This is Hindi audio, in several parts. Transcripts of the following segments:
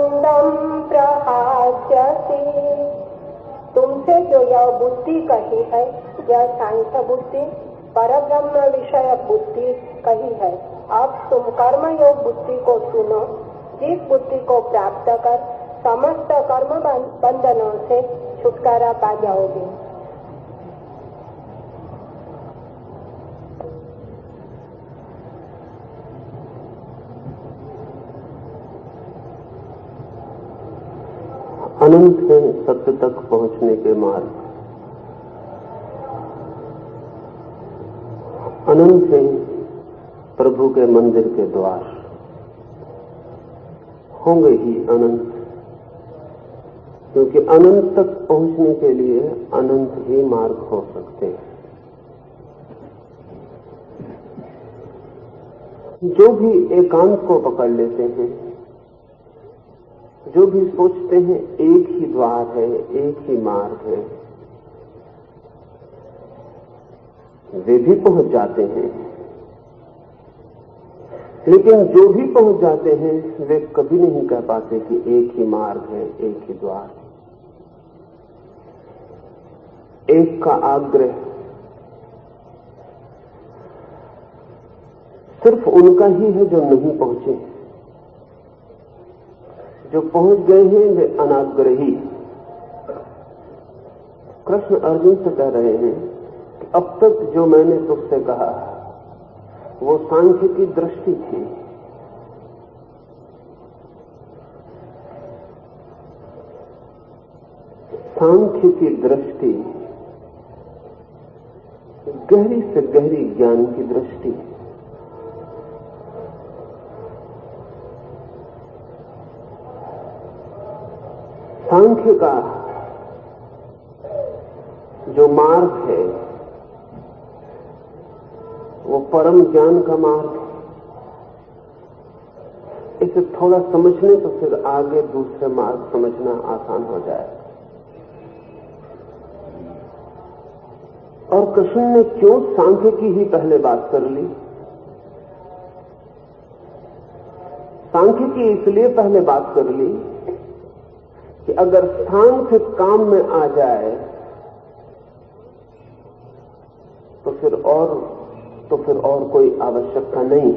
मंदम प्रहास्यसि। तुमसे जो यह बुद्धि कही है, यह सांख्य बुद्धि, परब्रह्म विषय बुद्धि कही है, अब तुम कर्मयोग बुद्धि को सुनो। जिस बुद्धि को प्राप्त कर समस्त कर्म बंधनों से छुटकारा पा जाओगे। अनंत है सत्य तक पहुंचने के मार्ग, अनंत है प्रभु के मंदिर के द्वार, होंगे ही अनंत, क्योंकि अनंत तक पहुंचने के लिए अनंत ही मार्ग हो सकते हैं। जो भी एकांत को पकड़ लेते हैं, जो भी सोचते हैं एक ही द्वार है, एक ही मार्ग है, वे भी पहुंच जाते हैं। लेकिन जो भी पहुंच जाते हैं वे कभी नहीं कह पाते कि एक ही मार्ग है, एक ही द्वार है। एक का आग्रह सिर्फ उनका ही है जो नहीं पहुंचे। जो पहुंच गए हैं वे अनाग्रही। कृष्ण अर्जुन से कह रहे हैं कि अब तक जो मैंने तुझसे कहा वो सांख्य की दृष्टि थी, सांख्य की दृष्टि गहरी से गहरी ज्ञान की दृष्टि। सांख्य का जो मार्ग है वो परम ज्ञान का मार्ग है। इसे थोड़ा समझने तो फिर आगे दूसरे मार्ग समझना आसान हो जाए। और कृष्ण ने क्यों सांख्य की ही पहले बात कर ली? सांख्य की इसलिए पहले बात कर ली कि अगर सांख्य काम में आ जाए तो फिर और कोई आवश्यकता नहीं।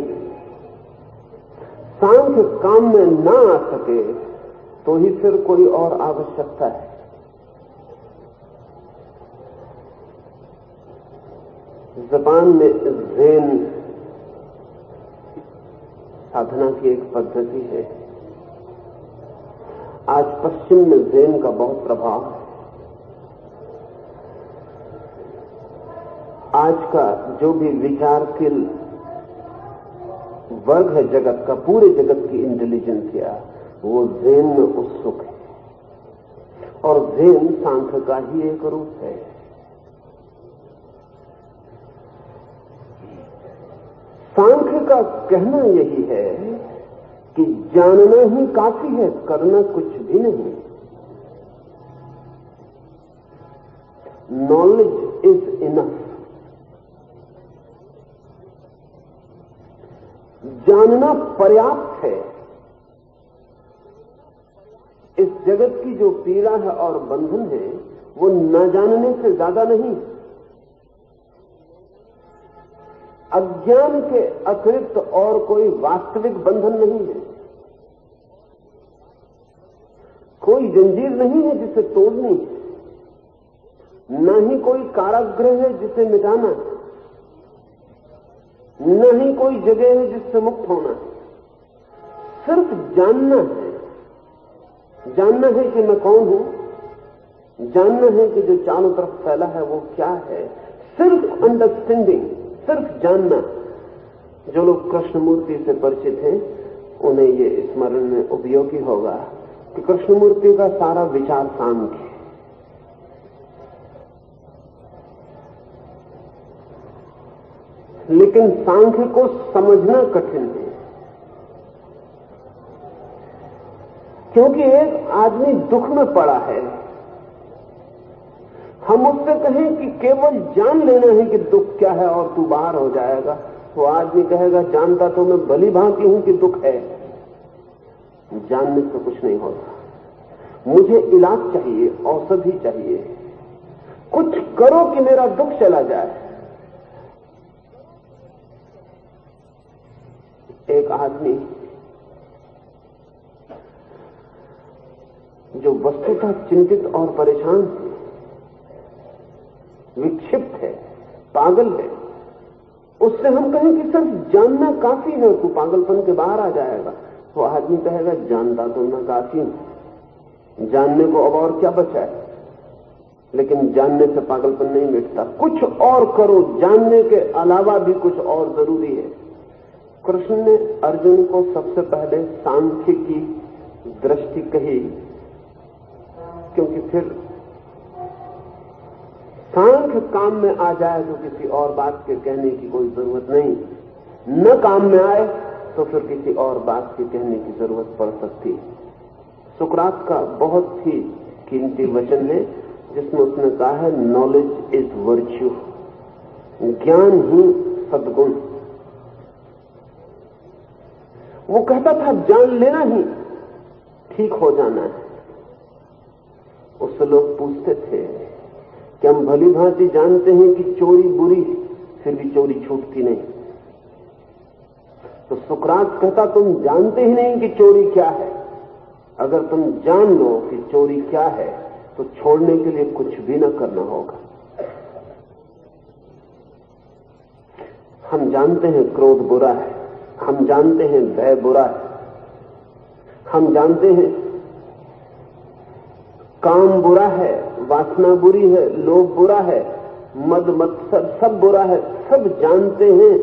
सांख्य काम में ना आ सके तो ही फिर कोई और आवश्यकता है। जापान में ज़ेन साधना की एक पद्धति है। आज पश्चिम में ज़ेन का बहुत प्रभाव है। आज का जो भी विचारशील वर्ग है जगत का, पूरे जगत की इंटेलिजेंसिया, वो ज़ेन में उत्सुक है। और ज़ेन सांख्य का ही एक रूप है। सांख्य का कहना यही है कि जानना ही काफी है, करना कुछ भी नहीं। Knowledge is enough. जानना पर्याप्त है। इस जगत की जो पीड़ा है और बंधन है वो न जानने से ज्यादा नहीं। अज्ञान के अतिरिक्त और कोई वास्तविक बंधन नहीं है। कोई जंजीर नहीं है जिसे तोड़नी, न ही कोई कारागृह है जिसे मिटाना, न ही कोई जगह है जिससे मुक्त होना। सिर्फ जानना है। जानना है कि मैं कौन हूं, जानना है कि जो चारों तरफ फैला है वो क्या है। सिर्फ अंडरस्टैंडिंग, सिर्फ जानना। जो लोग कृष्णमूर्ति से परिचित हैं उन्हें ये स्मरण में उपयोगी होगा कि कृष्णमूर्ति का सारा विचार सांख्य है। लेकिन सांख्य को समझना कठिन है, क्योंकि एक आदमी दुख में पड़ा है। हम उससे कहें कि केवल जान लेना है कि दुख क्या है और तू बाहर हो जाएगा, तो आदमी कहेगा जानता तो मैं भली भांति हूं कि दुख है, जानने से कुछ नहीं होता। मुझे इलाज चाहिए, औषधि चाहिए, कुछ करो कि मेरा दुख चला जाए। एक आदमी जो वस्तुतः चिंतित और परेशान है, विक्षिप्त है, पागल है, उससे हम कहें कि सिर्फ जानना काफी है, तू पागलपन के बाहर आ जाएगा, वो आदमी कहेगा जानता तो मैं काफी हूं, जानने को अब और क्या बचा है। लेकिन जानने से पागलपन नहीं मिटता, कुछ और करो, जानने के अलावा भी कुछ और जरूरी है। कृष्ण ने अर्जुन को सबसे पहले सांख्य की दृष्टि कही, क्योंकि फिर सांख्य काम में आ जाए तो किसी और बात के कहने की कोई जरूरत नहीं, न काम में आए तो फिर किसी और बात के कहने की जरूरत पड़ सकती है। सुकरात का बहुत ही कीमती वचन है जिसमें उसने कहा है, नॉलेज इज वर्च्यू, ज्ञान ही सद्गुण। वो कहता था जान लेना ही ठीक हो जाना है। उससे लोग पूछते थे कि हम भली भांति जानते हैं कि चोरी बुरी, फिर भी चोरी छूटती नहीं। तो सुकरात कहता तुम जानते ही नहीं कि चोरी क्या है। अगर तुम जान लो कि चोरी क्या है तो छोड़ने के लिए कुछ भी न करना होगा। हम जानते हैं क्रोध बुरा है, हम जानते हैं भय बुरा है, हम जानते हैं काम बुरा है, वासना बुरी है, लोभ बुरा है, मद मत्सर सब बुरा है, सब जानते हैं।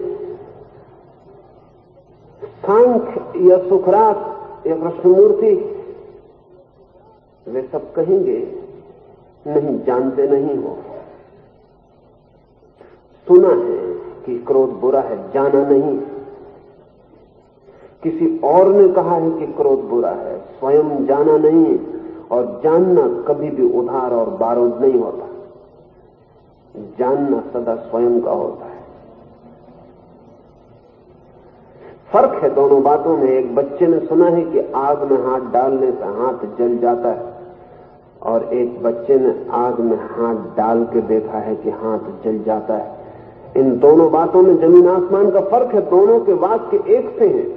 सांख्य या सुकरात या कृष्णमूर्ति वे सब कहेंगे नहीं, जानते नहीं हो। सुना है कि क्रोध बुरा है, जाना नहीं। किसी और ने कहा है कि क्रोध बुरा है, स्वयं जाना नहीं। और जानना कभी भी उधार और बारूद नहीं होता, जानना सदा स्वयं का होता है। फर्क है दोनों बातों में। एक बच्चे ने सुना है कि आग में हाथ डालने से हाथ जल जाता है, और एक बच्चे ने आग में हाथ डाल के देखा है कि हाथ जल जाता है। इन दोनों बातों में जमीन आसमान का फर्क है। दोनों के वाक्य एक से हैं।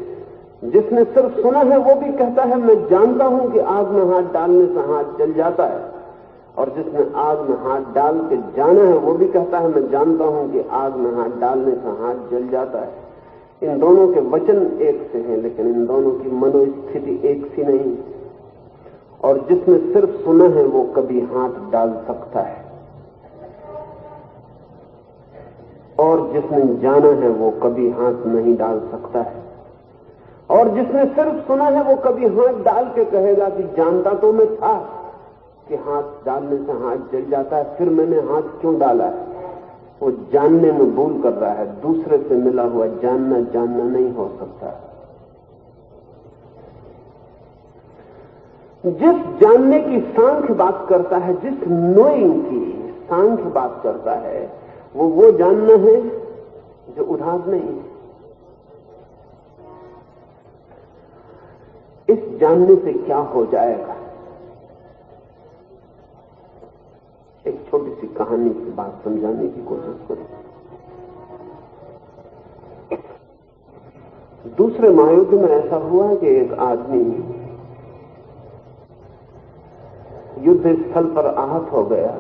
जिसने सिर्फ सुना है वो भी कहता है मैं जानता हूं कि आग में हाथ डालने से हाथ जल जाता है, और जिसने आग में हाथ डाल के जाना है वो भी कहता है मैं जानता हूं कि आग में हाथ डालने से हाथ जल जाता है। इन दोनों के वचन एक से हैं, लेकिन इन दोनों की मनोस्थिति एक सी नहीं। और जिसने सिर्फ सुना है वो कभी हाथ डाल सकता है, और जिसने जाना है वो कभी हाथ नहीं डाल सकता है। और जिसने सिर्फ सुना है वो कभी हाथ डाल के कहेगा कि जानता तो मैं था कि हाथ डालने से हाथ जल जाता है, फिर मैंने हाथ क्यों डाला है। वो जानने में भूल कर रहा है। दूसरे से मिला हुआ जानना जानना नहीं हो सकता। जिस जानने की सांख्य बात करता है, जिस नोइंग की सांख्य बात करता है, वो जानना है जो उधार नहीं है। इस जानने से क्या हो जाएगा? एक छोटी सी कहानी की बात समझाने की कोशिश करें। दूसरे महायुद्ध में ऐसा हुआ कि एक आदमी युद्ध स्थल पर आहत हो गया।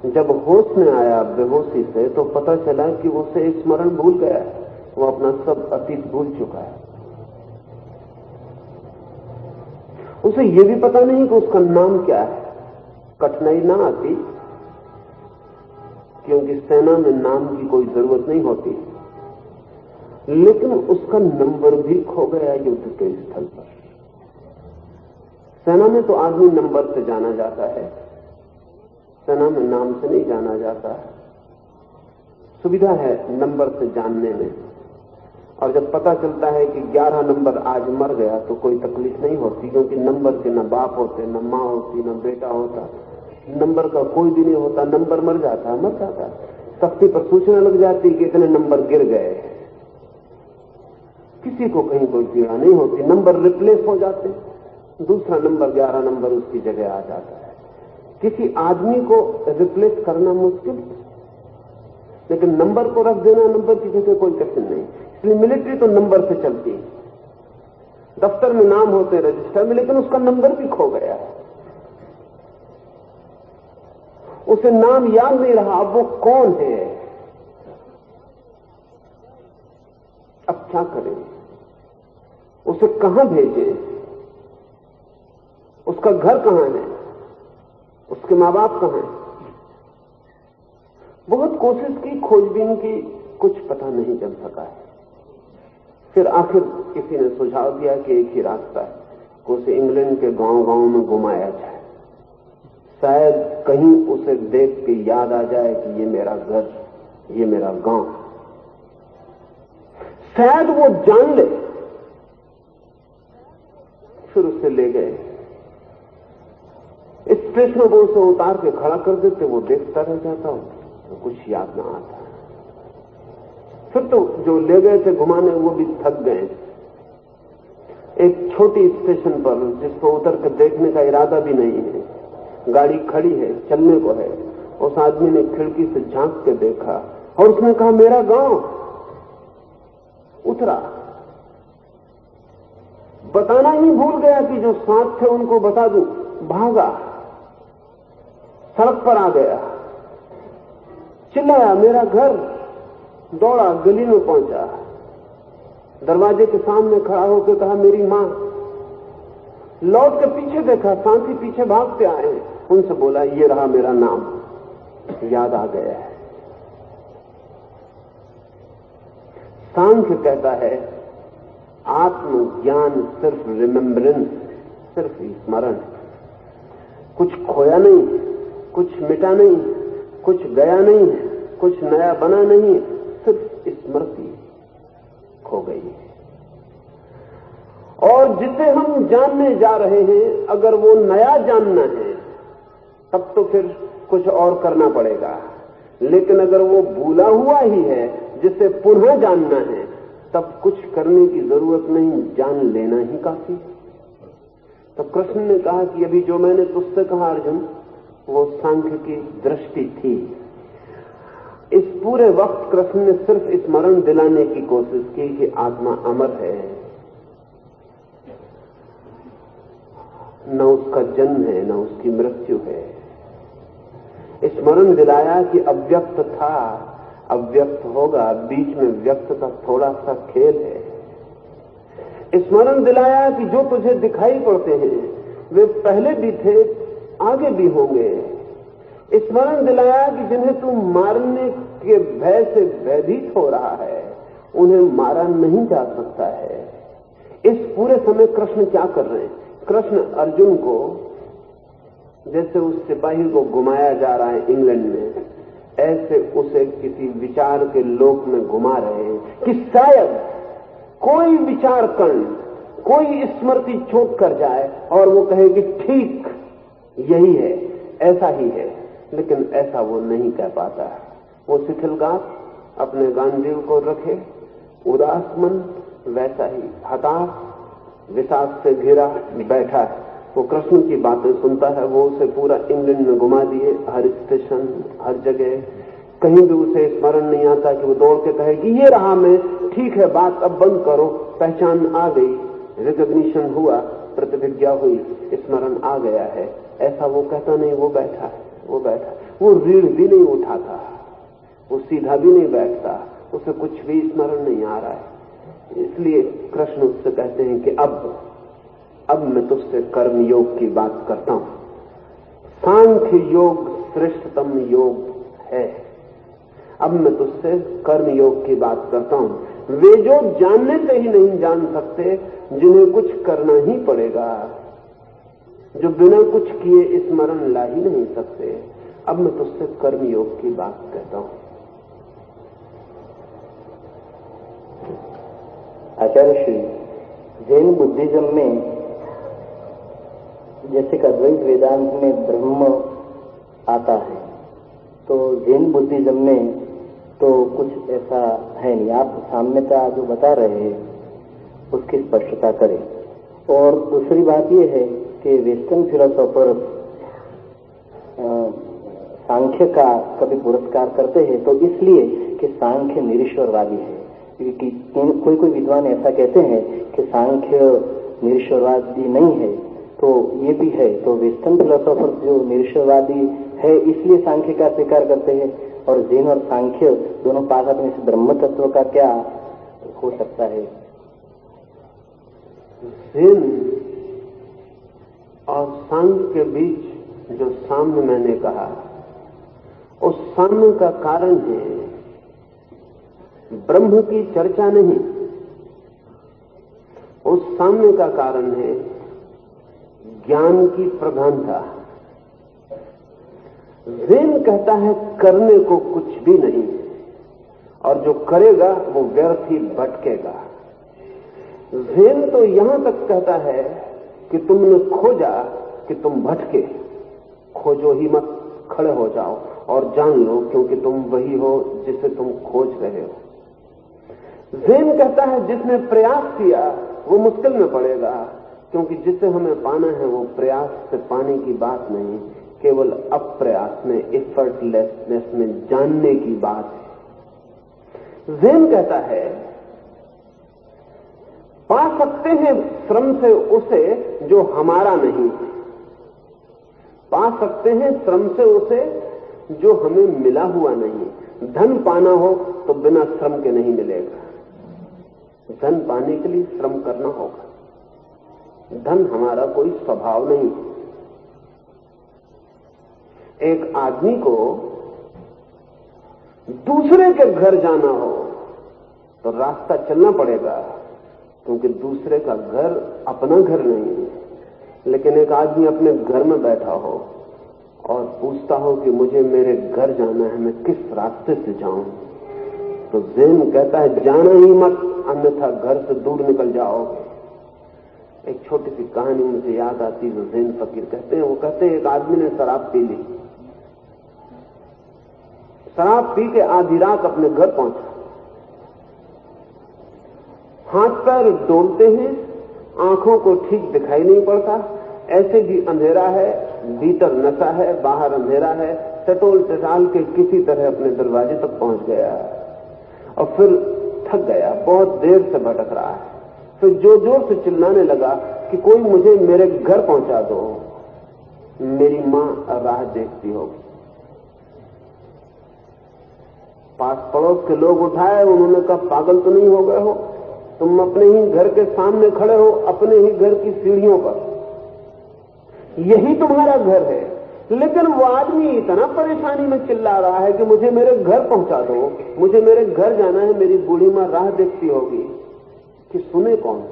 जब होश में आया बेहोशी से, तो पता चला कि उसे स्मरण भूल गया है, वो अपना सब अतीत भूल चुका है। उसे यह भी पता नहीं कि उसका नाम क्या है। कठिनाई ना आती, क्योंकि सेना में नाम की कोई जरूरत नहीं होती, लेकिन उसका नंबर भी खो गया युद्ध के स्थल पर। सेना में तो आदमी नंबर से जाना जाता है, सेना में नाम से नहीं जाना जाता है। सुविधा है नंबर से जानने में, और जब पता चलता है कि 11 नंबर आज मर गया तो कोई तकलीफ नहीं होती, क्योंकि नंबर के न बाप होते, न मां होती, न बेटा होता। नंबर का कोई भी नहीं होता, नंबर मर जाता है। तख्ती पर सूचना लग जाती कि इतने नंबर गिर गए। किसी को कहीं कोई पीड़ा नहीं होती। नंबर रिप्लेस हो जाते, दूसरा नंबर 11 नंबर उसकी जगह आ जाता है। किसी आदमी को रिप्लेस करना मुश्किल, लेकिन नंबर को रख देना नंबर की जगह कोई कठिन नहीं। इसलिए मिलिट्री तो नंबर से चलती है। दफ्तर में नाम होते रजिस्टर में, लेकिन उसका नंबर भी खो गया है, उसे नाम याद नहीं रहा, अब वो कौन है, अब क्या करें, उसे कहां भेजें, उसका घर कहां है, उसके मां बाप कहां हैं। बहुत कोशिश की, खोजबीन की, कुछ पता नहीं चल सका है। फिर आखिर किसी ने सुझाव दिया कि एक ही रास्ता है कि उसे इंग्लैंड के गांव-गांव में घुमाया जाए, शायद कहीं उसे देख के याद आ जाए कि ये मेरा घर, ये मेरा गांव, शायद वो जान ले। फिर उसे ले गए, स्टेशनों पर उसे उतार के खड़ा कर देते, वो देखता रह जाता, तो कुछ याद ना आता। फिर तो जो ले गए थे घुमाने वो भी थक गए। एक छोटी स्टेशन पर जिस पर उतर कर देखने का इरादा भी नहीं है, गाड़ी खड़ी है, चलने को है, उस आदमी ने खिड़की से झांक के देखा और उसने कहा मेरा गांव। उतरा, बताना ही भूल गया कि जो साथ थे उनको बता दूं, भागा, सड़क पर आ गया, चिल्लाया मेरा घर, दौड़ा, गली में पहुंचा, दरवाजे के सामने खड़ा होकर कहा मेरी मां। लौट के पीछे देखा, साथी पीछे भागते आए हैं, उनसे बोला ये रहा मेरा नाम, याद आ गया है। सांख्य कहता है आत्मज्ञान सिर्फ रिमेम्बरेंस, सिर्फ स्मरण, कुछ खोया नहीं, कुछ मिटा नहीं, कुछ गया नहीं, कुछ नया बना नहीं, सिर्फ स्मृति खो गई है। और जिसे हम जानने जा रहे हैं, अगर वो नया जानना है तब तो फिर कुछ और करना पड़ेगा, लेकिन अगर वो भूला हुआ ही है जिसे पुनः जानना है, तब कुछ करने की जरूरत नहीं, जान लेना ही काफी है। तो कृष्ण ने कहा कि अभी जो मैंने तुझसे कहा अर्जुन, वो सांख्य की दृष्टि थी। इस पूरे वक्त कृष्ण ने सिर्फ स्मरण दिलाने की कोशिश की कि आत्मा अमर है, न उसका जन्म है न उसकी मृत्यु है। स्मरण दिलाया कि अव्यक्त था, अव्यक्त होगा, बीच में व्यक्त का थोड़ा सा खेल है। स्मरण दिलाया कि जो तुझे दिखाई पड़ते हैं वे पहले भी थे, आगे भी होंगे। स्मरण दिलाया कि जिन्हें तू मारने के भय से भयभीत हो रहा है, उन्हें मारा नहीं जा सकता है। इस पूरे समय कृष्ण क्या कर रहे हैं? कृष्ण अर्जुन को जैसे उस सिपाही को घुमाया जा रहा है इंग्लैंड में, ऐसे उसे किसी विचार के लोक में घुमा रहे हैं कि शायद कोई विचार कर्ण, कोई स्मृति चोट कर जाए और वो कहे कि ठीक यही है, ऐसा ही है, लेकिन ऐसा वो नहीं कह पाता है। वो शिथिलगात अपने गांडीव को रखे, उदास मन वैसा ही हताश विषाद से घिरा बैठा है। वो कृष्ण की बातें सुनता है, वो उसे पूरा इंग्लैंड में घुमा दिए, हर स्टेशन, हर जगह, कहीं भी उसे स्मरण नहीं आता कि वो दौड़ के कहे कि ये रहा मैं, ठीक है बात अब बंद करो, पहचान आ गई, रिकॉग्निशन हुआ, प्रतिभिज्ञा हुई, स्मरण आ गया है। ऐसा वो कहता नहीं, वो बैठा है, वो बैठा है। वो रीढ़ भी नहीं उठाता, वो सीधा भी नहीं बैठता, उसे कुछ भी स्मरण नहीं आ रहा है। इसलिए कृष्ण उससे कहते हैं कि अब मैं तुझसे कर्म योग की बात करता हूं। सांख्य योग श्रेष्ठतम योग है। अब मैं तुझसे कर्म योग की बात करता हूं। वे जो जानने से ही नहीं जान सकते, जिन्हें कुछ करना ही पड़ेगा, जो बिना कुछ किए स्मरण ला ही नहीं सकते, अब मैं तुझसे कर्म योग की बात कहता हूं। आचार्य श्री, जैन बुद्धिज्म में जैसे कि अद्वैत वेदांत में ब्रह्म आता है, तो जैन बुद्धिज्म में तो कुछ ऐसा है नहीं। आप साम्यता जो बता रहे हैं उसकी स्पष्टता करें। और दूसरी बात यह है कि वेस्टर्न फिलोसोफर सांख्य का कभी पुरस्कार करते हैं तो इसलिए कि सांख्य निरीश्वरवादी है, क्योंकि कोई कोई विद्वान ऐसा कहते हैं कि सांख्य निरीश्वरवादी नहीं है, तो ये भी है। तो वेस्टर्न फिलोसोफर जो निरीश्वरवादी है इसलिए सांख्य का स्वीकार करते हैं, और जैन और सांख्य दोनों पाठक में से ब्रह्म तत्व का क्या हो सकता है? जैन और सांख्य के बीच जो साम्य मैंने कहा, उस साम्य का कारण है ब्रह्म की चर्चा नहीं, उस साम्य का कारण है ज्ञान की प्रधानता। ज़ेन कहता है करने को कुछ भी नहीं, और जो करेगा वो व्यर्थ ही भटकेगा। ज़ेन तो यहां तक कहता है कि तुमने खोजा कि तुम भटके, खोजो ही मत, खड़े हो जाओ और जान लो, क्योंकि तुम वही हो जिसे तुम खोज रहे हो। ज़ेन कहता है जिसने प्रयास किया वो मुश्किल में पड़ेगा, क्योंकि जिसे हमें पाना है वो प्रयास से पाने की बात नहीं, केवल अप्रयास में, एफर्टलेसनेस में जानने की बात है। ज़ेन कहता है पा सकते हैं श्रम से उसे जो हमारा नहीं, पा सकते हैं श्रम से उसे जो हमें मिला हुआ नहीं। धन पाना हो तो बिना श्रम के नहीं मिलेगा, धन पाने के लिए श्रम करना होगा। धन हमारा कोई स्वभाव नहीं। एक आदमी को दूसरे के घर जाना हो तो रास्ता चलना पड़ेगा, क्योंकि दूसरे का घर अपना घर नहीं है। लेकिन एक आदमी अपने घर में बैठा हो और पूछता हो कि मुझे मेरे घर जाना है, मैं किस रास्ते से जाऊं, तो ज़ेन कहता है जाना ही मत, अन्यथा घर से दूर निकल जाओगे। एक छोटी सी कहानी मुझे याद आती है, ज़ेन फकीर कहते हैं, वो कहते हैं एक आदमी ने शराब पी ली, शराब पी के आधी रात अपने घर पहुंचा, हाथ पैर डोलते हैं, आंखों को ठीक दिखाई नहीं पड़ता, ऐसे भी अंधेरा है, भीतर नशा है, बाहर अंधेरा है, टटोल टटाल के किसी तरह अपने दरवाजे तक पहुंच गया और फिर थक गया, बहुत देर से भटक रहा है। फिर जोर जोर से चिल्लाने लगा कि कोई मुझे मेरे घर पहुंचा दो, मेरी मां राह देखती होगी। पास पड़ोस के लोग उठाए, उन्होंने कहा पागल तो नहीं हो गए हो, तुम अपने ही घर के सामने खड़े हो, अपने ही घर की सीढ़ियों पर, यही तुम्हारा घर है। लेकिन वो आदमी इतना परेशानी में चिल्ला रहा है कि मुझे मेरे घर पहुंचा दो, मुझे मेरे घर जाना है, मेरी बूढ़ी मां राह देखती होगी, कि सुने कौन?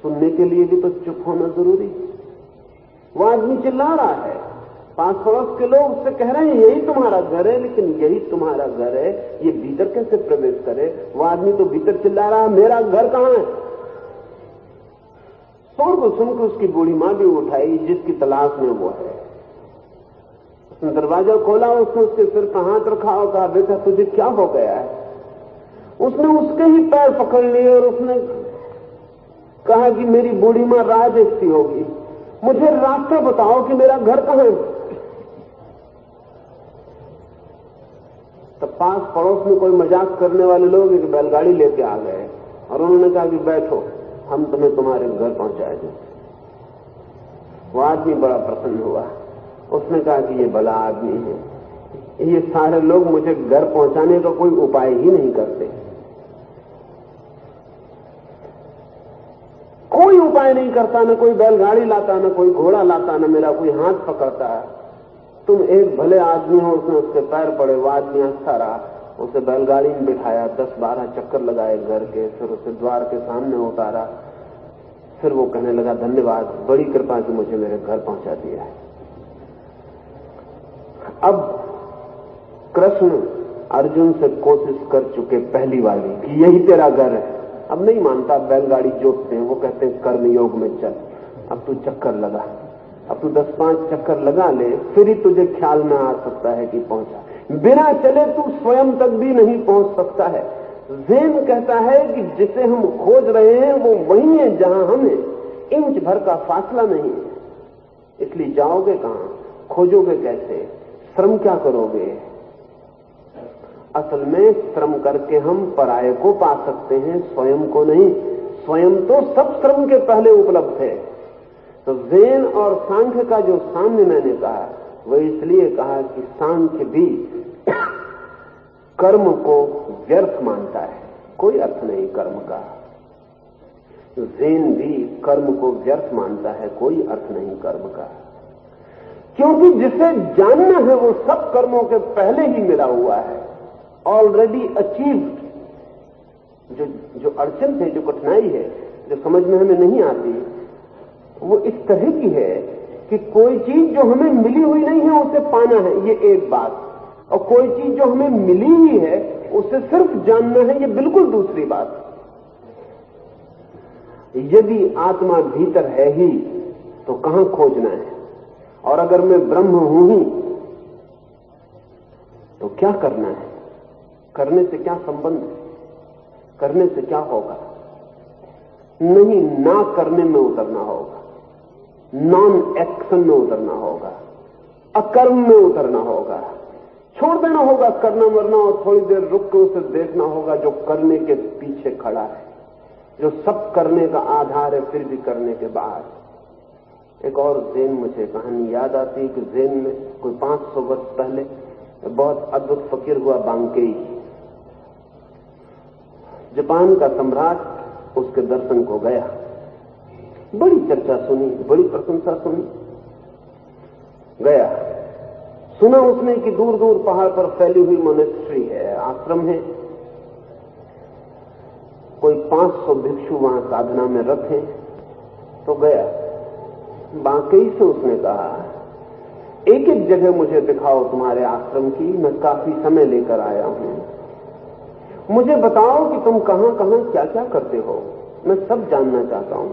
सुनने के लिए भी तो चुप होना जरूरी। वो आदमी चिल्ला रहा है, पास पड़ोस के लोग उससे कह रहे हैं यही तुम्हारा घर है, लेकिन यही तुम्हारा घर है, ये भीतर कैसे प्रवेश करे? वो आदमी तो भीतर चिल्ला रहा है मेरा घर कहां है? शोर को सुनकर उसकी बूढ़ी मां भी उठाई, जिसकी तलाश में वो है। उसने दरवाजा खोला, उसने उसके सिर पर हाथ रखा और कहा बेटा तुझे क्या हो गया है? उसने उसके ही पैर पकड़ लिए और उसने कहा कि मेरी बूढ़ी मां राह देखती होगी, मुझे रास्ता बताओ कि मेरा घर कहां है। तो पास पड़ोस में कोई मजाक करने वाले लोग एक बैलगाड़ी लेके आ गए और उन्होंने कहा कि बैठो, हम तुम्हें तुम्हारे घर पहुंचाएंगे। वो आदमी बड़ा प्रसन्न हुआ, उसने कहा कि ये भला आदमी है, ये सारे लोग मुझे घर पहुंचाने का कोई उपाय ही नहीं करते, कोई उपाय नहीं करता, न कोई बैलगाड़ी लाता, न कोई घोड़ा लाता, न मेरा कोई हाथ पकड़ता। तुम एक भले आदमी हो। उसने उसके पैर पड़े, वो आदमी हंसता रहा, उसे बैलगाड़ी में बिठाया, 10-12 चक्कर लगाए घर के, फिर उसे द्वार के सामने उतारा। फिर वो कहने लगा धन्यवाद, बड़ी कृपा कि मुझे मेरे घर पहुंचा दिया है। अब कृष्ण अर्जुन से कोशिश कर चुके पहली वाली कि यही तेरा घर है। अब नहीं मानता, बैलगाड़ी जोतते हैं, वो कहते हैं कर्मयोग में चल, अब तू चक्कर लगा, अब तू 10-5 चक्कर लगा ले, फिर ही तुझे ख्याल में आ सकता है कि पहुंचा। बिना चले तू स्वयं तक भी नहीं पहुंच सकता है। ज़ेन कहता है कि जिसे हम खोज रहे हैं वो वही है जहां हमें इंच भर का फासला नहीं है। इसलिए जाओगे कहां, खोजोगे कैसे, श्रम क्या करोगे? असल में श्रम करके हम पराये को पा सकते हैं, स्वयं को नहीं। स्वयं तो सब श्रम के पहले उपलब्ध है। तो ज़ेन और सांख्य का जो साम्य मैंने कहा, वो इसलिए कहा कि सांख्य भी कर्म को व्यर्थ मानता है, कोई अर्थ नहीं कर्म का। ज़ेन भी कर्म को व्यर्थ मानता है, कोई अर्थ नहीं कर्म का। क्योंकि जिसे जानना है वो सब कर्मों के पहले ही मिला हुआ है, ऑलरेडी अचीव्ड। जो अड़चन है, जो कठिनाई है, जो समझ में हमें नहीं आती, वो इस तरह की है कि कोई चीज जो हमें मिली हुई नहीं है उसे पाना है, ये एक बात, और कोई चीज जो हमें मिली ही है उसे सिर्फ जानना है, ये बिल्कुल दूसरी बात। यदि आत्मा भीतर है ही तो कहां खोजना है? और अगर मैं ब्रह्म हूं ही तो क्या करना है? करने से क्या संबंध है? करने से क्या होगा? नहीं, ना करने में उतरना होगा, नॉन एक्शन में उतरना होगा, अकर्म में उतरना होगा, छोड़ देना होगा करना मरना, और थोड़ी देर रुक के उसे देखना होगा जो करने के पीछे खड़ा है, जो सब करने का आधार है, फिर भी करने के बाद। एक और ज़ेन मुझे कहानी याद आती है कि ज़ेन में कोई 500 वर्ष पहले बहुत अद्भुत फकीर हुआ बांकेई। जापान का सम्राट उसके दर्शन को गया, बड़ी चर्चा सुनी, बड़ी प्रशंसा सुनी। गया, सुना उसने कि दूर दूर पहाड़ पर फैली हुई मोनेस्ट्री है, आश्रम है, कोई 500 भिक्षु वहां साधना में रखे। तो गया, बांकेई से उसने कहा, एक एक जगह मुझे दिखाओ तुम्हारे आश्रम की, मैं काफी समय लेकर आया हूं, मुझे बताओ कि तुम कहां कहां क्या क्या करते हो, मैं सब जानना चाहता हूं।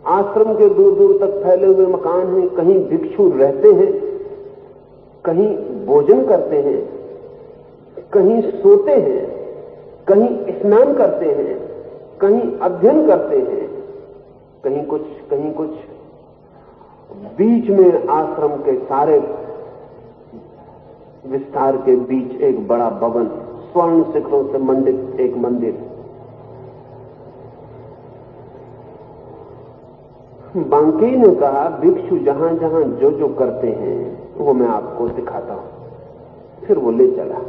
आश्रम के दूर दूर तक फैले हुए मकान हैं, कहीं भिक्षु रहते हैं, कहीं भोजन करते हैं, कहीं सोते हैं, कहीं स्नान करते हैं, कहीं अध्ययन करते हैं, कहीं कुछ कहीं कुछ। बीच में आश्रम के सारे विस्तार के बीच एक बड़ा भवन, स्वर्ण शिखरों से मंडित एक मंदिर। बांकेई ने कहा, भिक्षु जहां जहां जो जो करते हैं वो मैं आपको दिखाता हूं। फिर वो ले चला,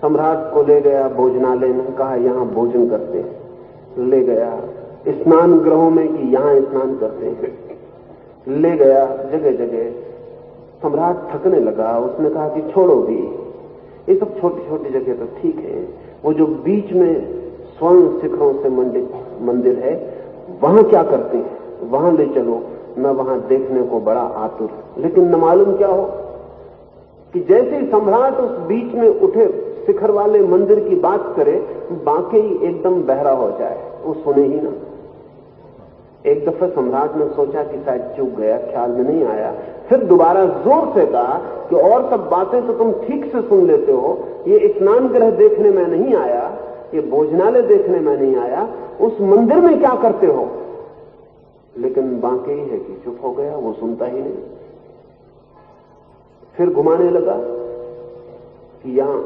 सम्राट को ले गया भोजनालय में, कहा यहां भोजन करते हैं, ले गया स्नान गृहों में कि यहां स्नान करते हैं, ले गया जगह जगह। सम्राट थकने लगा, उसने कहा कि छोड़ो भी, ये सब छोटी छोटी जगह तो ठीक है, वो जो बीच में स्वर्ण शिखरों से मंडित मंदिर है वहां क्या करते हैं, वहां ले चलो, मैं वहां देखने को बड़ा आतुर। लेकिन न मालूम क्या हो कि जैसे ही सम्राट उस बीच में उठे शिखर वाले मंदिर की बात करे, बांकेई एकदम बहरा हो जाए, वो सुने ही ना। एक दफे सम्राट ने सोचा कि शायद चूक गया, ख्याल में नहीं आया, फिर दोबारा जोर से कहा कि और सब बातें तो तुम ठीक से सुन लेते हो, ये स्नान गृह देखने में नहीं आया, ये भोजनालय देखने में नहीं आया, उस मंदिर में क्या करते हो? लेकिन बांकेई है कि चुप हो गया, वो सुनता ही नहीं। फिर घुमाने लगा कि यहां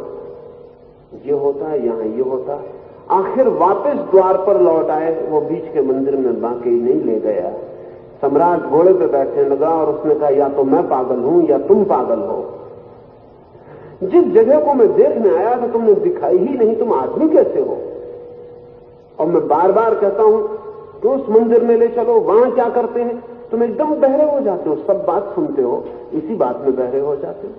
ये होता है, यहां ये होता है। आखिर वापस द्वार पर लौट आए, वो बीच के मंदिर में बांकेई नहीं ले गया। सम्राट घोड़े पे बैठने लगा और उसने कहा, या तो मैं पागल हूं या तुम पागल हो। जिस जगह को मैं देखने आया था तुमने दिखाई ही नहीं, तुम आदमी कैसे हो? और मैं बार बार कहता हूं कि उस मंदिर में ले चलो, वहां क्या करते हैं? तुम एकदम बहरे हो जाते हो, सब बात सुनते हो, इसी बात में बहरे हो जाते हो।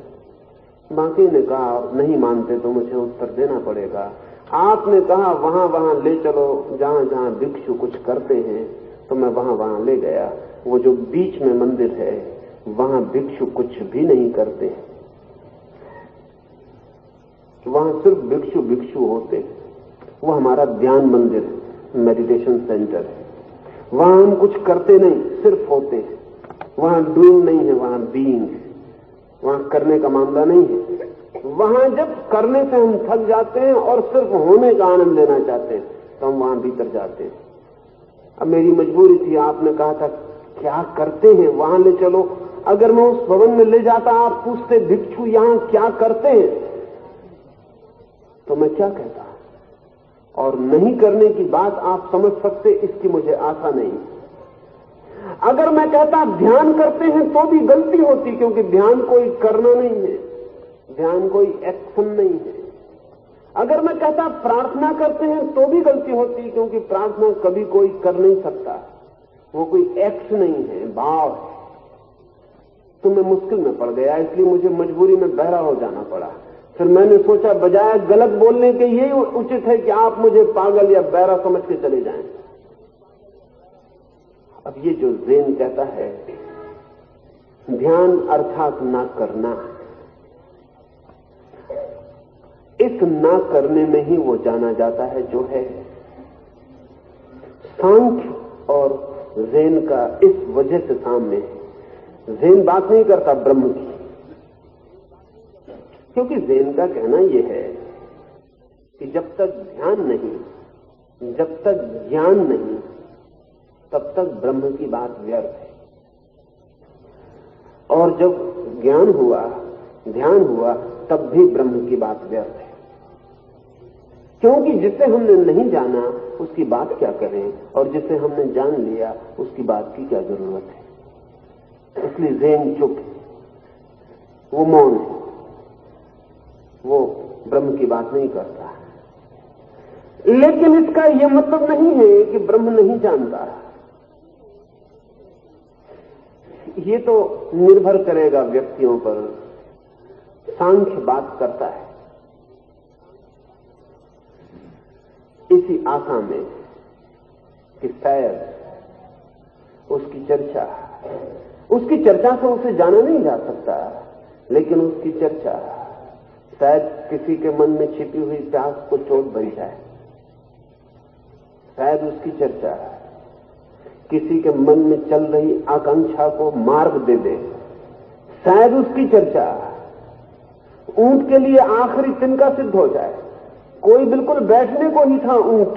बांकेई ने कहा, नहीं मानते तो मुझे उत्तर देना पड़ेगा। आपने कहा वहां वहां ले चलो जहां जहां भिक्षु कुछ करते हैं, तो मैं वहां वहां ले गया। वो जो बीच में मंदिर है वहां भिक्षु कुछ भी नहीं करते, वहां सिर्फ भिक्षु भिक्षु होते। वो हमारा ध्यान मंदिर है, मेडिटेशन सेंटर है, वहां हम कुछ करते नहीं, सिर्फ होते हैं। वहां डूइंग नहीं है, वहां बीइंग है। वहां करने का मामला नहीं है, वहां जब करने से हम थक जाते हैं और सिर्फ होने का आनंद लेना चाहते हैं तो हम वहां भीतर जाते हैं। अब मेरी मजबूरी थी, आपने कहा था क्या करते हैं, वहां ले चलो। अगर मैं उस भवन में ले जाता, आप पूछते भिक्षु यहां क्या करते हैं, तो मैं क्या कहता। और नहीं करने की बात आप समझ सकते, इसकी मुझे आशा नहीं। अगर मैं कहता ध्यान करते हैं तो भी गलती होती, क्योंकि ध्यान कोई करना नहीं है, ध्यान कोई एक्शन नहीं है। अगर मैं कहता प्रार्थना करते हैं तो भी गलती होती, क्योंकि प्रार्थना कभी कोई कर नहीं सकता, वो कोई एक्ट नहीं है, भाव है। तो मैं मुश्किल में पड़ गया, इसलिए मुझे मजबूरी में बहरा हो जाना पड़ा। फिर मैंने सोचा बजाय गलत बोलने के यही उचित है कि आप मुझे पागल या बहरा समझ के चले जाएं। अब ये जो ज़ेन कहता है ध्यान अर्थात ना करना, इस ना करने में ही वो जाना जाता है जो है सांख्य और ज़ेन का इस वजह से सामने है। ज़ेन बात नहीं करता ब्रह्म की, क्योंकि ज़ेन का कहना यह है कि जब तक ध्यान नहीं, जब तक ज्ञान नहीं, तब तक ब्रह्म की बात व्यर्थ है। और जब ज्ञान हुआ, ध्यान हुआ, तब भी ब्रह्म की बात व्यर्थ है। क्योंकि जिसे हमने नहीं जाना उसकी बात क्या करें, और जिसे हमने जान लिया उसकी बात की क्या जरूरत है। इसलिए ज़ेन चुप, वो मौन है, वो ब्रह्म की बात नहीं करता। लेकिन इसका यह मतलब नहीं है कि ब्रह्म नहीं जानता। ये तो निर्भर करेगा व्यक्तियों पर। सांख्य बात करता है इसी आशा में कि शायद उसकी चर्चा से उसे जाना नहीं जा सकता, लेकिन उसकी चर्चा शायद किसी के मन में छिपी हुई प्यास को चोट बन जाए। शायद उसकी चर्चा किसी के मन में चल रही आकांक्षा को मार्ग दे दे। शायद उसकी चर्चा ऊंट के लिए आखिरी तिनका सिद्ध हो जाए। कोई बिल्कुल बैठने को ही था ऊंट,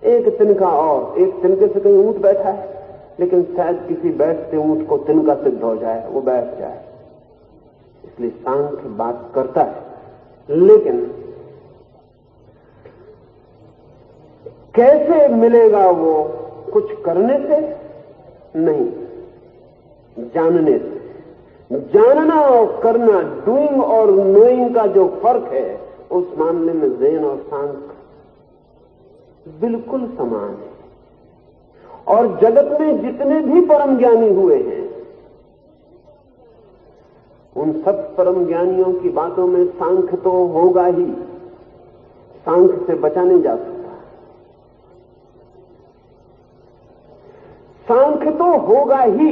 एक तिनका और एक तिनके से कहीं ऊंट बैठा है, लेकिन शायद किसी बैठते ऊंट को तिनका सिद्ध हो जाए, वो बैठ जाए। इसलिए सांख्य बात करता है, लेकिन कैसे मिलेगा वो? कुछ करने से नहीं, जानने से। जानना और करना, डूइंग और नोइंग का जो फर्क है, उस मामले में ज़ेन और सांख्य बिल्कुल समान है। और जगत में जितने भी परम ज्ञानी हुए हैं, उन सब परम ज्ञानियों की बातों में सांख्य तो होगा ही, सांख्य से बचा नहीं जा सकता। सांख्य तो होगा ही।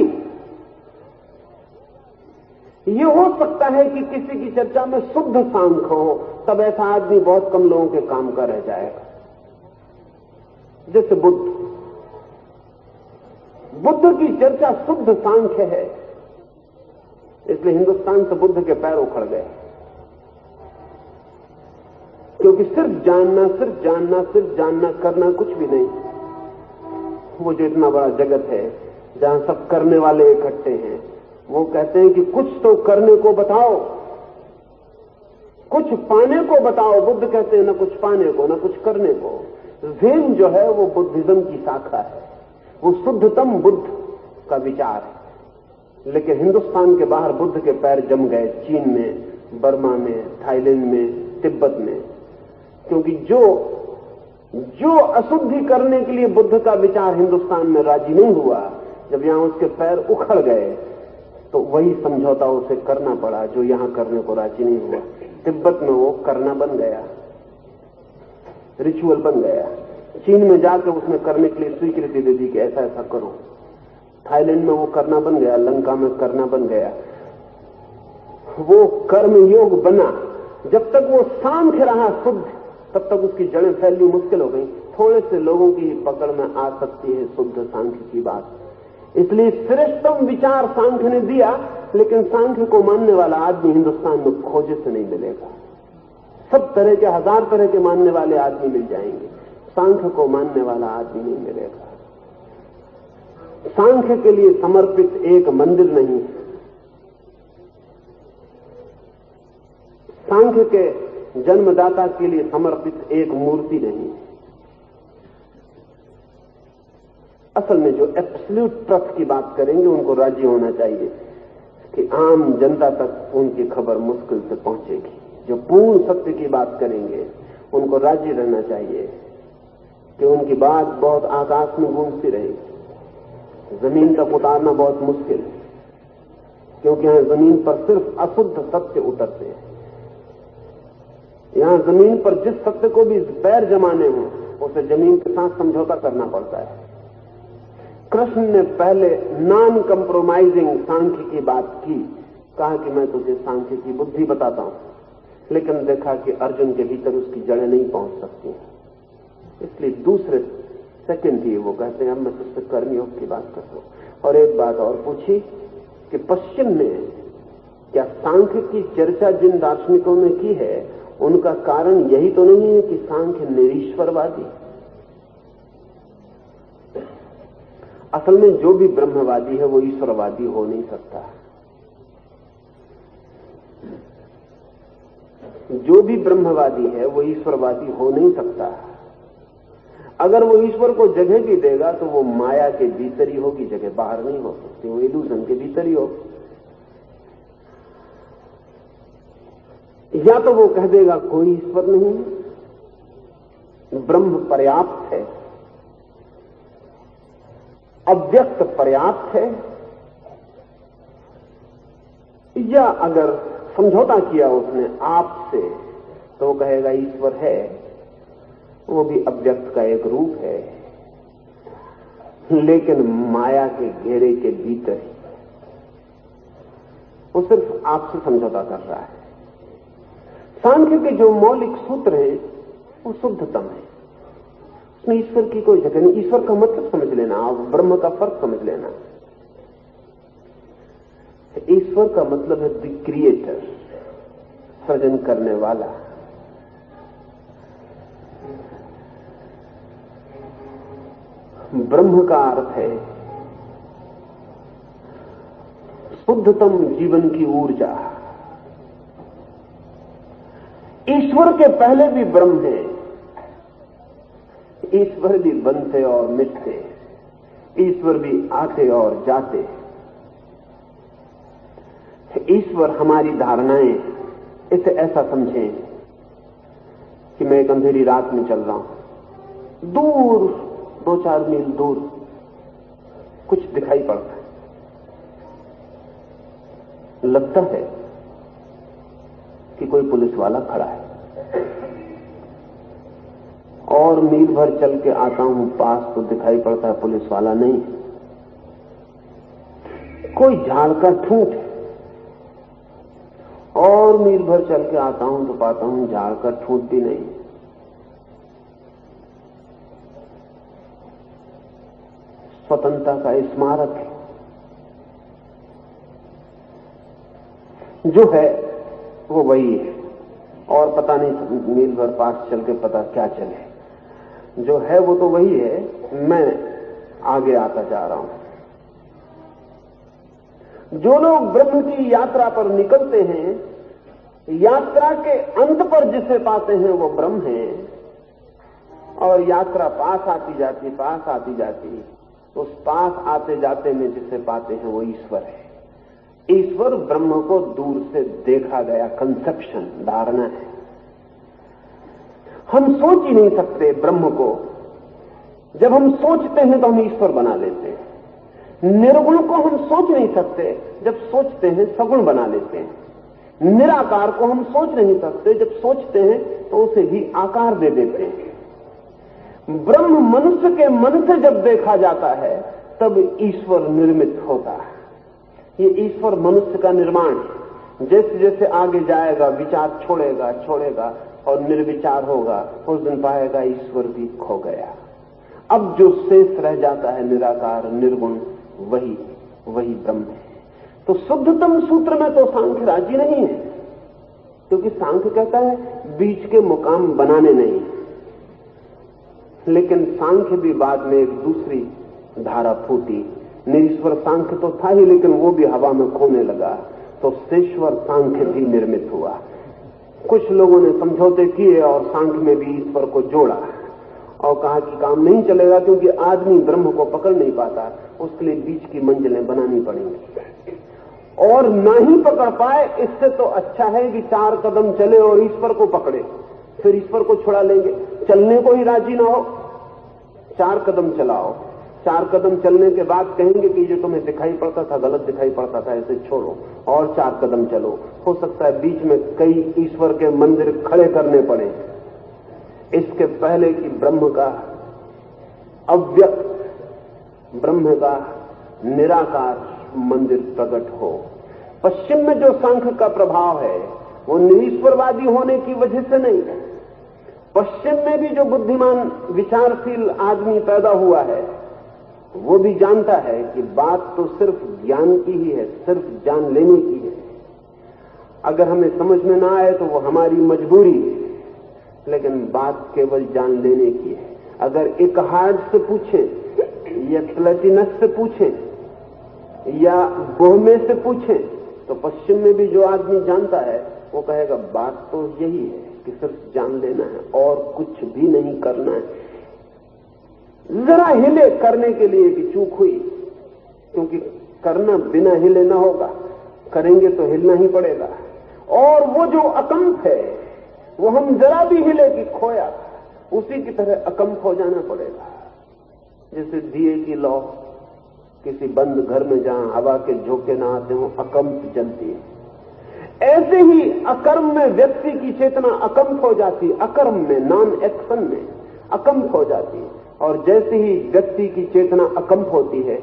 ये हो सकता है कि किसी की चर्चा में शुद्ध सांख्य हो, तब ऐसा आदमी बहुत कम लोगों के काम का रह जाएगा। जैसे बुद्ध की चर्चा शुद्ध सांख्य है, इसलिए हिंदुस्तान से बुद्ध के पैर उखड़ गए। क्योंकि सिर्फ जानना, सिर्फ जानना, सिर्फ जानना, करना कुछ भी नहीं। वो जो इतना बड़ा जगत है जहां सब करने वाले इकट्ठे हैं, वो कहते हैं कि कुछ तो करने को बताओ, कुछ पाने को बताओ। बुद्ध कहते हैं न कुछ पाने को, न कुछ करने को। ज़ेन जो है वो बुद्धिज्म की शाखा है, वो शुद्धतम बुद्ध का विचार है। लेकिन हिंदुस्तान के बाहर बुद्ध के पैर जम गए, चीन में, बर्मा में, थाईलैंड में, तिब्बत में। क्योंकि जो अशुद्धि करने के लिए बुद्ध का विचार हिंदुस्तान में राजी नहीं हुआ, जब यहां उसके पैर उखड़ गए तो वही समझौता उसे करना पड़ा जो यहां करने को राजी नहीं हुआ। तिब्बत में वो करना बन गया, रिचुअल बन गया। चीन में जाकर उसने करने के लिए स्वीकृति दे दी कि ऐसा ऐसा करो। थाईलैंड में वो करना बन गया, लंका में करना बन गया। वो कर्म योग बना। जब तक वो सांख्य रहा शुद्ध, तब तक उसकी जड़ें फैलनी मुश्किल हो गई। थोड़े से लोगों की पकड़ में आ सकती है शुद्ध सांख्य की बात। इसलिए श्रेष्ठतम विचार सांख्य ने दिया, लेकिन सांख्य को मानने वाला आदमी हिंदुस्तान में खोजे से नहीं मिलेगा। सब तरह के 1000 तरह के मानने वाले आदमी मिल जाएंगे, सांख्य को मानने वाला आदमी नहीं मिलेगा। सांख्य के लिए समर्पित एक मंदिर नहीं, सांख्य के जन्मदाता के लिए समर्पित एक मूर्ति नहीं। असल में जो एब्सोल्यूट ट्रस्ट की बात करेंगे उनको राजी होना चाहिए कि आम जनता तक उनकी खबर मुश्किल से पहुंचेगी। जो पूर्ण सत्य की बात करेंगे उनको राजी रहना चाहिए कि उनकी बात बहुत आकाश में गूंजती रहेगी, जमीन तक उतारना बहुत मुश्किल है, क्योंकि यहां जमीन पर सिर्फ अशुद्ध सत्य उतरते हैं। यहां जमीन पर जिस सत्य को भी पैर जमाने हों उसे जमीन के साथ समझौता करना पड़ता है। कृष्ण ने पहले नॉन कंप्रोमाइजिंग सांख्य की बात की, कहा कि मैं तुझे सांख्य की बुद्धि बताता हूं, लेकिन देखा कि अर्जुन के भीतर उसकी जड़ें नहीं पहुंच सकती, इसलिए दूसरे सेकंड ही वो कहते हैं अब मैं तुझसे कर्मयोग की बात करता हूं। और एक बात और पूछी कि पश्चिम में क्या सांख्य की चर्चा जिन दार्शनिकों ने की है उनका कारण यही तो नहीं है कि सांख्य निरीश्वरवादी? असल में जो भी ब्रह्मवादी है वो ईश्वरवादी हो नहीं सकता। जो भी ब्रह्मवादी है वो ईश्वरवादी हो नहीं सकता। अगर वो ईश्वर को जगह भी देगा तो वो माया के भीतर ही होगी, जगह बाहर नहीं हो सकती, वो इल्यूजन के भीतर ही होगी। या तो वो कह देगा कोई ईश्वर नहीं, ब्रह्म पर्याप्त है, अव्यक्त पर्याप्त है, या अगर समझौता किया उसने आपसे तो वो कहेगा ईश्वर है, वो भी अव्यक्त का एक रूप है, लेकिन माया के घेरे के भीतर ही। वो सिर्फ आपसे समझौता कर रहा है। सांख्य के जो मौलिक सूत्र हैं वो शुद्धतम है, उसमें ईश्वर की कोई जगह नहीं। ईश्वर का मतलब समझ लेना, आप ब्रह्म का फर्क समझ लेना। ईश्वर का मतलब है द क्रिएटर, सृजन करने वाला। ब्रह्म का अर्थ है शुद्धतम जीवन की ऊर्जा। ईश्वर के पहले भी ब्रह्म है, ईश्वर भी बनते और मिटते, ईश्वर भी आते और जाते। ईश्वर हमारी धारणाएं, इसे ऐसा समझें कि मैं एक अंधेरी रात में चल रहा हूं, दूर 2-4 मील दूर कुछ दिखाई पड़ता है, लगता है कि कोई पुलिस वाला खड़ा है, और मील भर चल के आता हूं पास तो दिखाई पड़ता है पुलिस वाला नहीं, कोई झाड़ का ठूंठ है, और मील भर चल के आता हूं तो पाता हूं झाड़ का ठूंठ भी नहीं। स्वतंत्रता का स्मारक है, जो है वो वही है, और पता नहीं मील भर पास चल के पता क्या चले, जो है वो तो वही है, मैं आगे आता जा रहा हूं। जो लोग ब्रह्म की यात्रा पर निकलते हैं, यात्रा के अंत पर जिसे पाते हैं वो ब्रह्म है, और यात्रा पास आती जाती उस पास आते जाते में जिसे पाते हैं वो ईश्वर है। ईश्वर ब्रह्म को दूर से देखा गया कंसेप्शन, धारणा है। हम सोच ही नहीं सकते ब्रह्म को। जब हम सोचते हैं तो हम ईश्वर बना लेते हैं। निर्गुण को हम सोच नहीं सकते, जब सोचते हैं सगुण बना लेते हैं। निराकार को हम सोच नहीं सकते, जब सोचते हैं तो उसे भी आकार दे देते हैं। ब्रह्म मनुष्य के मन से जब देखा जाता है तब ईश्वर निर्मित होता है। ये ईश्वर मनुष्य का निर्माण है। जैसे जैसे आगे जाएगा विचार छोड़ेगा और निर्विचार होगा, उस दिन पाएगा ईश्वर भी खो गया। अब जो शेष रह जाता है निराकार निर्गुण, वही ब्रह्म है। तो शुद्धतम सूत्र में तो सांख्य राजी नहीं है, क्योंकि सांख्य कहता है बीच के मुकाम बनाने नहीं। लेकिन सांख्य भी बाद में एक दूसरी धारा फूटी। निरीश्वर सांख्य तो था ही, लेकिन वो भी हवा में खोने लगा, तो शेश्वर सांख्य भी निर्मित हुआ। कुछ लोगों ने समझौते किए और सांख्य में भी ईश्वर को जोड़ा और कहा कि काम नहीं चलेगा, क्योंकि आदमी ब्रह्म को पकड़ नहीं पाता, उसके लिए बीच की मंजिलें बनानी पड़ेंगी। और ना ही पकड़ पाए, इससे तो अच्छा है कि 4 कदम चले और ईश्वर को पकड़े, फिर ईश्वर को छुड़ा लेंगे। चलने को ही राजी ना हो, 4 कदम चलाओ, 4 कदम चलने के बाद कहेंगे कि जो तुम्हें दिखाई पड़ता था गलत दिखाई पड़ता था, इसे छोड़ो और 4 कदम चलो। हो सकता है बीच में कई ईश्वर के मंदिर खड़े करने पड़े, इसके पहले कि ब्रह्म का अव्यक्त, ब्रह्म का निराकार मंदिर प्रकट हो। पश्चिम में जो सांख्य का प्रभाव है वो निरीश्वरवादी होने की वजह से नहीं है। पश्चिम में भी जो बुद्धिमान विचारशील आदमी पैदा हुआ है वो भी जानता है कि बात तो सिर्फ ज्ञान की ही है, सिर्फ जान लेने की है। अगर हमें समझ में ना आए तो वो हमारी मजबूरी है, लेकिन बात केवल जान लेने की है। अगर एकहार्ड से पूछें या प्लेटिनस से पूछें या बोहमे से पूछें, तो पश्चिम में भी जो आदमी जानता है वो कहेगा बात तो यही है कि सिर्फ जान लेना है और कुछ भी नहीं करना है। जरा हिले करने के लिए कि चूक हुई, क्योंकि करना बिना हिले ना होगा, करेंगे तो हिलना ही पड़ेगा। और वो जो अकंप है वो हम जरा भी हिले कि खोया, उसी की तरह अकंप हो जाना पड़ेगा। जैसे दिए की लौ किसी बंद घर में जहां हवा के झोंके ना आते हो अकंप जलती है, ऐसे ही अकर्म में व्यक्ति की चेतना अकंप हो जाती है, अकर्म में नॉन एक्शन में अकंप हो जाती है। और जैसे ही व्यक्ति की चेतना अकंप होती है,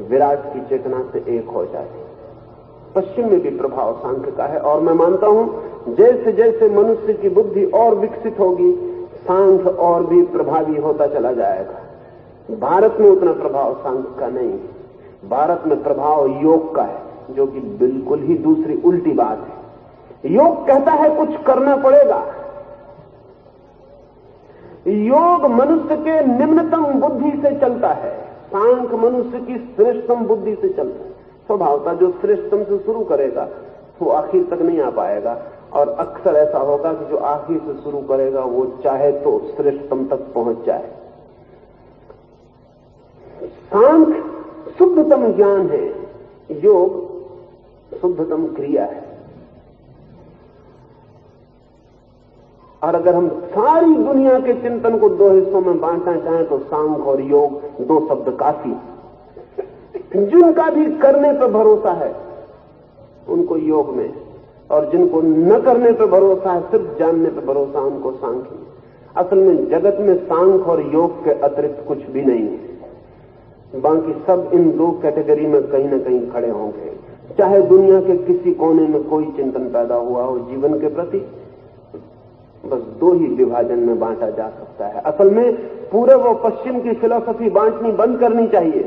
विराट की चेतना से एक हो जाती है। पश्चिम में भी प्रभाव सांख्य का है, और मैं मानता हूं जैसे जैसे मनुष्य की बुद्धि और विकसित होगी, सांख्य और भी प्रभावी होता चला जाएगा। भारत में उतना प्रभाव सांख्य का नहीं है, भारत में प्रभाव योग का है, जो कि बिल्कुल ही दूसरी उल्टी बात है। योग कहता है कुछ करना पड़ेगा। योग मनुष्य के निम्नतम बुद्धि से चलता है, सांख्य मनुष्य की श्रेष्ठतम बुद्धि से चलता है। स्वभावता जो श्रेष्ठतम से शुरू करेगा वो आखिर तक नहीं आ पाएगा, और अक्सर ऐसा होगा कि जो आखिर से शुरू करेगा वो चाहे तो श्रेष्ठतम तक पहुंच जाए। सांख्य शुद्धतम ज्ञान है, योग शुद्धतम क्रिया है। और अगर हम सारी दुनिया के चिंतन को 2 हिस्सों में बांटना चाहें तो सांख्य और योग 2 शब्द काफी। जिनका भी करने पर भरोसा है उनको योग में, और जिनको न करने पर भरोसा है, सिर्फ जानने पर भरोसा, उनको सांख्य में। असल में जगत में सांख्य और योग के अतिरिक्त कुछ भी नहीं है, बाकी सब इन 2 कैटेगरी में कहीं ना कहीं खड़े होंगे। चाहे दुनिया के किसी कोने में कोई चिंतन पैदा हुआ हो जीवन के प्रति, बस 2 ही विभाजन में बांटा जा सकता है। असल में पूर्व और पश्चिम की फिलॉसफी बांटनी बंद करनी चाहिए,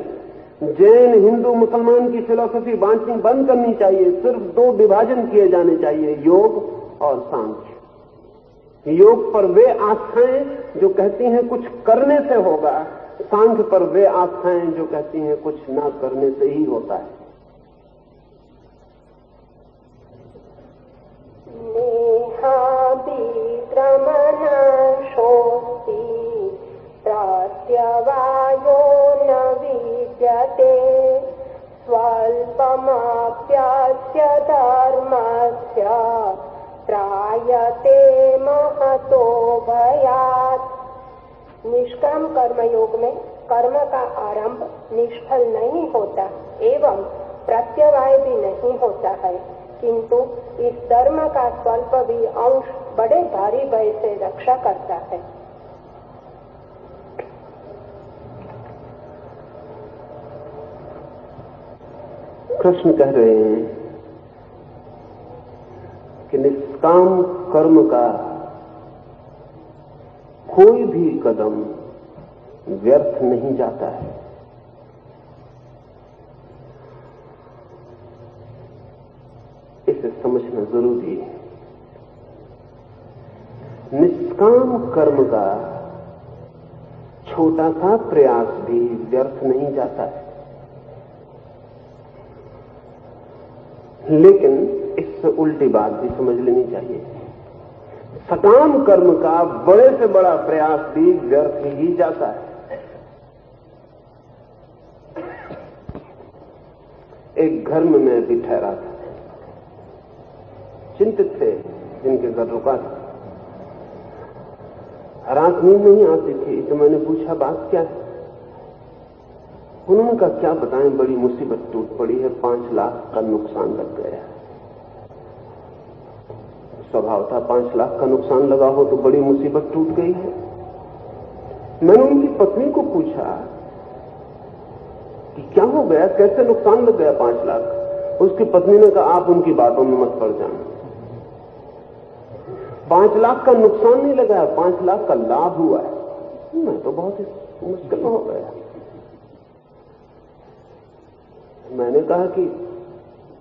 जैन हिंदू मुसलमान की फिलॉसफी बांटनी बंद करनी चाहिए। सिर्फ 2 विभाजन किए जाने चाहिए, योग और सांख्य। योग पर वे आस्थाएं जो कहती हैं कुछ करने से होगा, सांख्य पर वे आस्थाएं जो कहती हैं कुछ ना करने से ही होता है। प्रत्यवायो न विद्यते स्वल्पमाप्यास्य धर्मस्य त्रायते महतो भयात्। निष्काम कर्मयोग में कर्म का आरंभ निष्फल नहीं होता एवं प्रत्यवाय भी नहीं होता है, किंतु इस धर्म का स्वल्प भी अंश बड़े भारी भय से रक्षा करता है। कृष्ण कह रहे हैं कि निष्काम कर्म का कोई भी कदम व्यर्थ नहीं जाता है। जरूरी है। निष्काम कर्म का छोटा सा प्रयास भी व्यर्थ नहीं जाता है, लेकिन इससे उल्टी बात भी समझ लेनी चाहिए। सकाम कर्म का बड़े से बड़ा प्रयास भी व्यर्थ ही जाता है। एक घर में मैं भी ठहरा था, चिंतित थे, जिनके घर रुका था, रात नींद नहीं आती थी, तो मैंने पूछा बात क्या है। उन्होंने कहा क्या बताएं, बड़ी मुसीबत टूट पड़ी है, 5 लाख का नुकसान लग गया है। स्वभाव था 5 लाख का नुकसान लगा हो तो बड़ी मुसीबत टूट गई है। मैंने उनकी पत्नी को पूछा कि क्या हो गया, कैसे नुकसान लग गया 5 लाख। उसकी पत्नी ने कहा आप उनकी बातों में मत पड़ जाना, 5 लाख का नुकसान नहीं लगा है, 5 लाख का लाभ हुआ है। मैं तो बहुत ही मुश्किल हो गया। मैंने कहा कि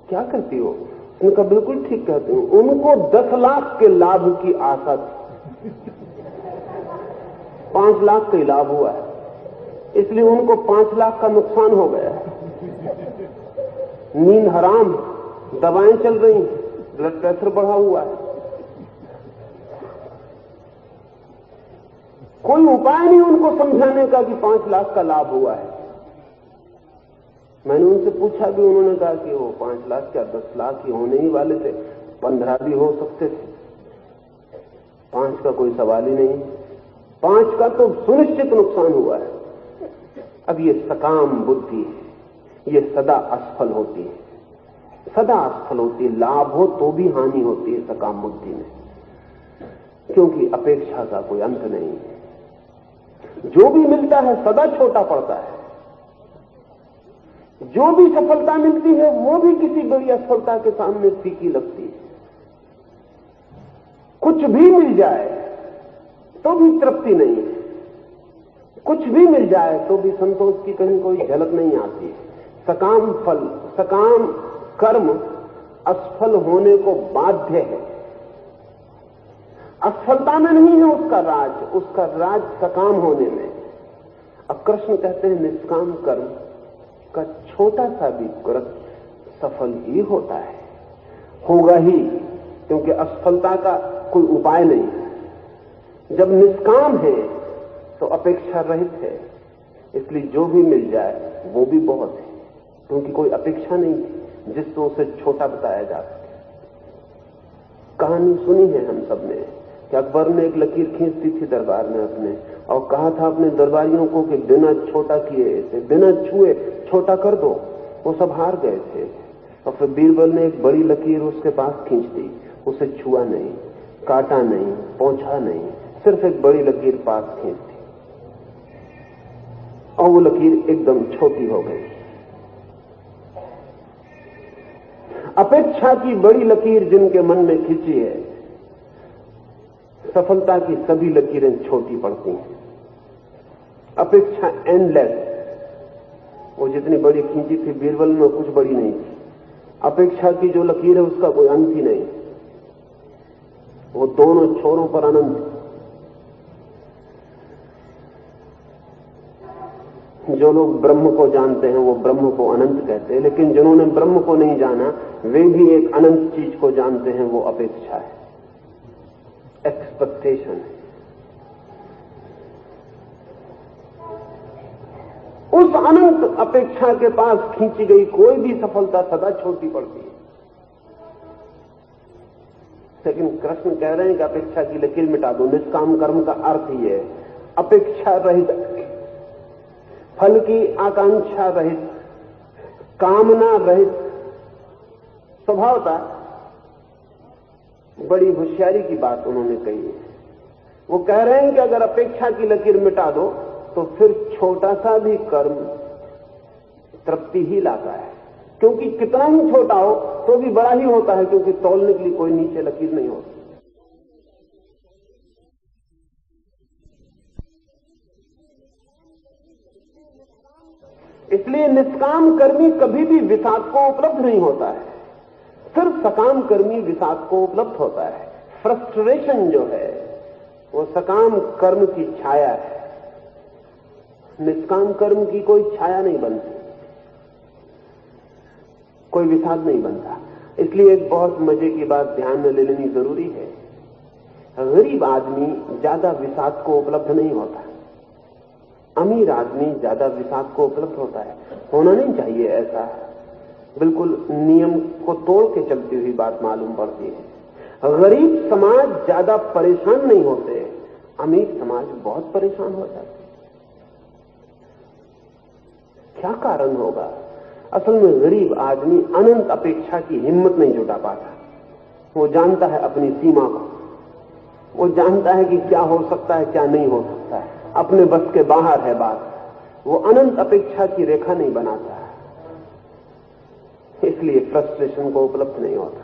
क्या करती हो? उसने कहा बिल्कुल ठीक कहती हूं, उनको 10 लाख के लाभ की आशा थी, 5 लाख का लाभ हुआ है, इसलिए उनको 5 लाख का नुकसान हो गया। नींद हराम, दवाएं चल रही, ब्लड प्रेशर बढ़ा हुआ है, कोई उपाय नहीं उनको समझाने का कि 5 लाख का लाभ हुआ है। मैंने उनसे पूछा भी, उन्होंने कहा कि वो 5 लाख क्या 10 लाख ही होने ही वाले थे, 15 भी हो सकते थे, 5 का कोई सवाल ही नहीं, 5 का तो सुनिश्चित नुकसान हुआ है। अब ये सकाम बुद्धि है, ये सदा असफल होती है, सदा असफल होती है। लाभ हो तो भी हानि होती है सकाम बुद्धि में, क्योंकि अपेक्षा का कोई अंत नहीं है। जो भी मिलता है सदा छोटा पड़ता है, जो भी सफलता मिलती है वो भी किसी बड़ी असफलता के सामने फीकी लगती है। कुछ भी मिल जाए तो भी तृप्ति नहीं है, कुछ भी मिल जाए तो भी संतोष की कहीं कोई झलक नहीं आती है। सकाम फल, सकाम कर्म असफल होने को बाध्य है, असफलता में नहीं है उसका राज सकाम होने में। अब कृष्ण कहते हैं निष्काम कर्म का छोटा सा भी कृत्य सफल ही होता है, होगा ही, क्योंकि असफलता का कोई उपाय नहीं। जब निष्काम है तो अपेक्षा रहित है, इसलिए जो भी मिल जाए वो भी बहुत है, क्योंकि कोई अपेक्षा नहीं थी जिससे उसे छोटा बताया जा सके। कहानी सुनी है हम सबने कि अकबर ने एक लकीर खींचती थी दरबार में अपने, और कहा था अपने दरबारियों को कि बिना छोटा किए, बिना छुए छोटा कर दो। वो सब हार गए थे, और फिर बीरबल ने एक बड़ी लकीर उसके पास खींच दी, उसे छुआ नहीं, काटा नहीं, पहुंचा नहीं, सिर्फ एक बड़ी लकीर पास खींच दी, और वो लकीर एकदम छोटी हो गई। अपेक्षा की बड़ी लकीर जिनके मन में खींची है, सफलता की सभी लकीरें छोटी पड़ती हैं। अपेक्षा एंडलेस, वो जितनी बड़ी खींची थी बीरबल में कुछ बड़ी नहीं थी। अपेक्षा की जो लकीर है उसका कोई अंत ही नहीं, वो दोनों छोरों पर अनंत। जो लोग ब्रह्म को जानते हैं वो ब्रह्म को अनंत कहते हैं, लेकिन जिन्होंने ब्रह्म को नहीं जाना वे भी एक अनंत चीज को जानते हैं, वो अपेक्षा है, एक्सपेक्टेशन है। उस अनंत अपेक्षा के पास खींची गई कोई भी सफलता सदा छोटी पड़ती है। लेकिन कृष्ण कह रहे हैं कि अपेक्षा की लकीर मिटा दो। निष्काम कर्म का अर्थ ही है अपेक्षा रहित, फल की आकांक्षा रहित, कामना रहित। स्वभावता बड़ी होशियारी की बात उन्होंने कही है। वो कह रहे हैं कि अगर अपेक्षा की लकीर मिटा दो तो फिर छोटा सा भी कर्म तृप्ति ही लाता है, क्योंकि कितना ही छोटा हो तो भी बड़ा ही होता है, क्योंकि तौलने के लिए कोई नीचे लकीर नहीं होती। इसलिए निष्काम कर्मी कभी भी विषाद को उपलब्ध नहीं होता है। सिर्फ सकाम कर्मी विषाद को उपलब्ध होता है। फ्रस्ट्रेशन जो है वो सकाम कर्म की छाया है, निष्काम कर्म की कोई छाया नहीं बनती, कोई विषाद नहीं बनता। इसलिए एक बहुत मजे की बात ध्यान में ले लेनी जरूरी है, गरीब आदमी ज्यादा विषाद को उपलब्ध नहीं होता, अमीर आदमी ज्यादा विषाद को उपलब्ध होता है। होना नहीं चाहिए ऐसा, बिल्कुल नियम को तोड़ के चलती हुई बात मालूम पड़ती है। गरीब समाज ज्यादा परेशान नहीं होते, अमीर समाज बहुत परेशान हो जाते। क्या कारण होगा? असल में गरीब आदमी अनंत अपेक्षा की हिम्मत नहीं जुटा पाता। वो जानता है अपनी सीमा को, वो जानता है कि क्या हो सकता है क्या नहीं हो सकता है, अपने बस के बाहर है बात। वो अनंत अपेक्षा की रेखा नहीं बनाता है, इसलिए फ्रस्ट्रेशन को उपलब्ध नहीं होता,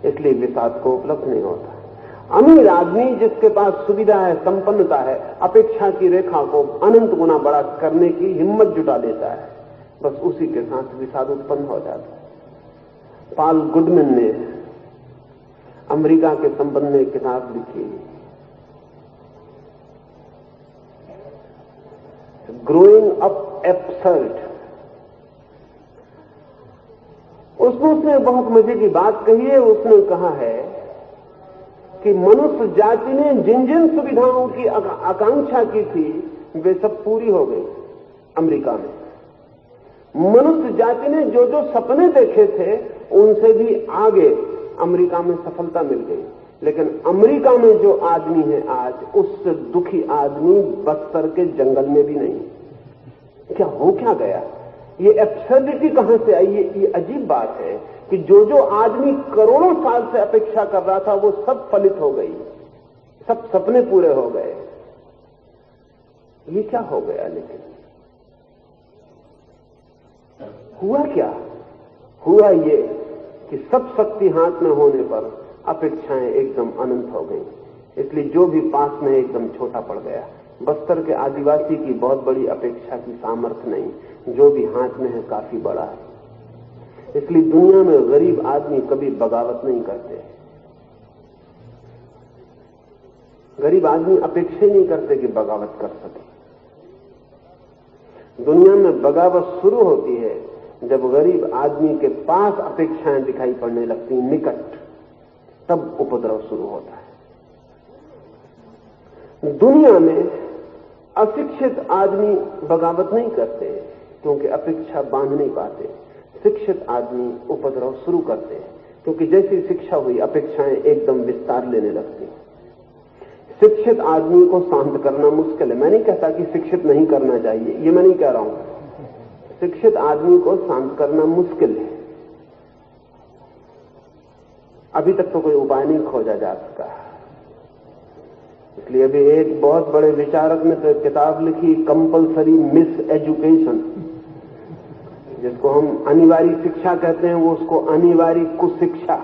इसलिए विषाद को उपलब्ध नहीं होता। अमीर आदमी जिसके पास सुविधा है, संपन्नता है, अपेक्षा की रेखा को अनंत गुना बड़ा करने की हिम्मत जुटा लेता है, बस उसी के साथ विषाद उत्पन्न हो जाता है। पॉल गुडमैन ने अमेरिका के संबंध में एक किताब लिखी, ग्रोइंग अप एब्सर्ड। उसने बहुत मजे की बात कही है। उसने कहा है कि मनुष्य जाति ने जिन जिन सुविधाओं की आकांक्षा की थी वे सब पूरी हो गई अमेरिका में। मनुष्य जाति ने जो जो सपने देखे थे उनसे भी आगे अमेरिका में सफलता मिल गई। लेकिन अमेरिका में जो आदमी है आज, उससे दुखी आदमी बस्तर के जंगल में भी नहीं। क्या गया? ये एब्सर्डिटी कहां से आई? ये अजीब बात है कि जो आदमी करोड़ों साल से अपेक्षा कर रहा था वो सब फलित हो गई, सब सपने पूरे हो गए। ये क्या हो गया? लेकिन हुआ क्या? हुआ ये कि सब शक्ति हाथ में होने पर अपेक्षाएं एकदम अनंत हो गई, इसलिए जो भी पास में एकदम छोटा पड़ गया। बस्तर के आदिवासी की बहुत बड़ी अपेक्षा की सामर्थ्य नहीं, जो भी हाथ में है काफी बड़ा है। इसलिए दुनिया में गरीब आदमी कभी बगावत नहीं करते। गरीब आदमी अपेक्षा नहीं करते कि बगावत कर सके। दुनिया में बगावत शुरू होती है जब गरीब आदमी के पास अपेक्षाएं दिखाई पड़ने लगती, निकट, तब उपद्रव शुरू होता है। दुनिया में अशिक्षित आदमी बगावत नहीं करते क्योंकि अपेक्षा बांध नहीं पाते। शिक्षित आदमी उपद्रव शुरू करते हैं क्योंकि जैसी शिक्षा हुई अपेक्षाएं एकदम विस्तार लेने लगती। शिक्षित आदमी को शांत करना मुश्किल है। मैं नहीं कहता कि शिक्षित नहीं करना चाहिए, ये मैं नहीं कह रहा हूं। शिक्षित आदमी को शांत करना मुश्किल है, अभी तक तो कोई उपाय नहीं खोजा जा सका। इसलिए अभी एक बहुत बड़े विचारक ने तो किताब लिखी, कंपल्सरी मिस एजुकेशन, जिसको हम अनिवार्य शिक्षा कहते हैं, वो उसको अनिवार्य कुशिक्षा।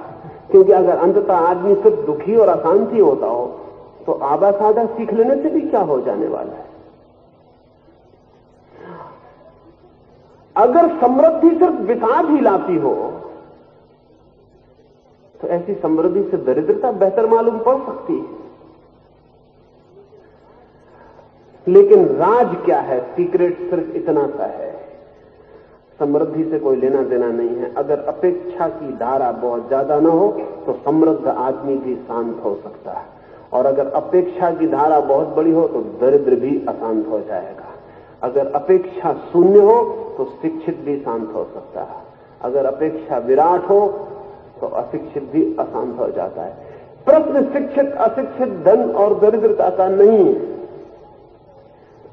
क्योंकि अगर अंततः आदमी सिर्फ दुखी और अशांति होता हो तो आधा साधा सीख लेने से भी क्या हो जाने वाला है। अगर समृद्धि सिर्फ विषाद ही लाती हो तो ऐसी समृद्धि से दरिद्रता बेहतर मालूम पड़ सकती है। लेकिन राज क्या है? सीक्रेट सिर्फ इतना सा है, समृद्धि से कोई लेना देना नहीं है। अगर अपेक्षा की धारा बहुत ज्यादा न हो तो समृद्ध आदमी भी शांत हो सकता है, और अगर अपेक्षा की धारा बहुत बड़ी हो तो दरिद्र भी अशांत हो जाएगा। अगर अपेक्षा शून्य हो तो शिक्षित भी शांत हो सकता है, अगर अपेक्षा विराट हो तो अशिक्षित भी अशांत हो जाता है। प्रश्न शिक्षित अशिक्षित, धन और दरिद्रता का नहीं है।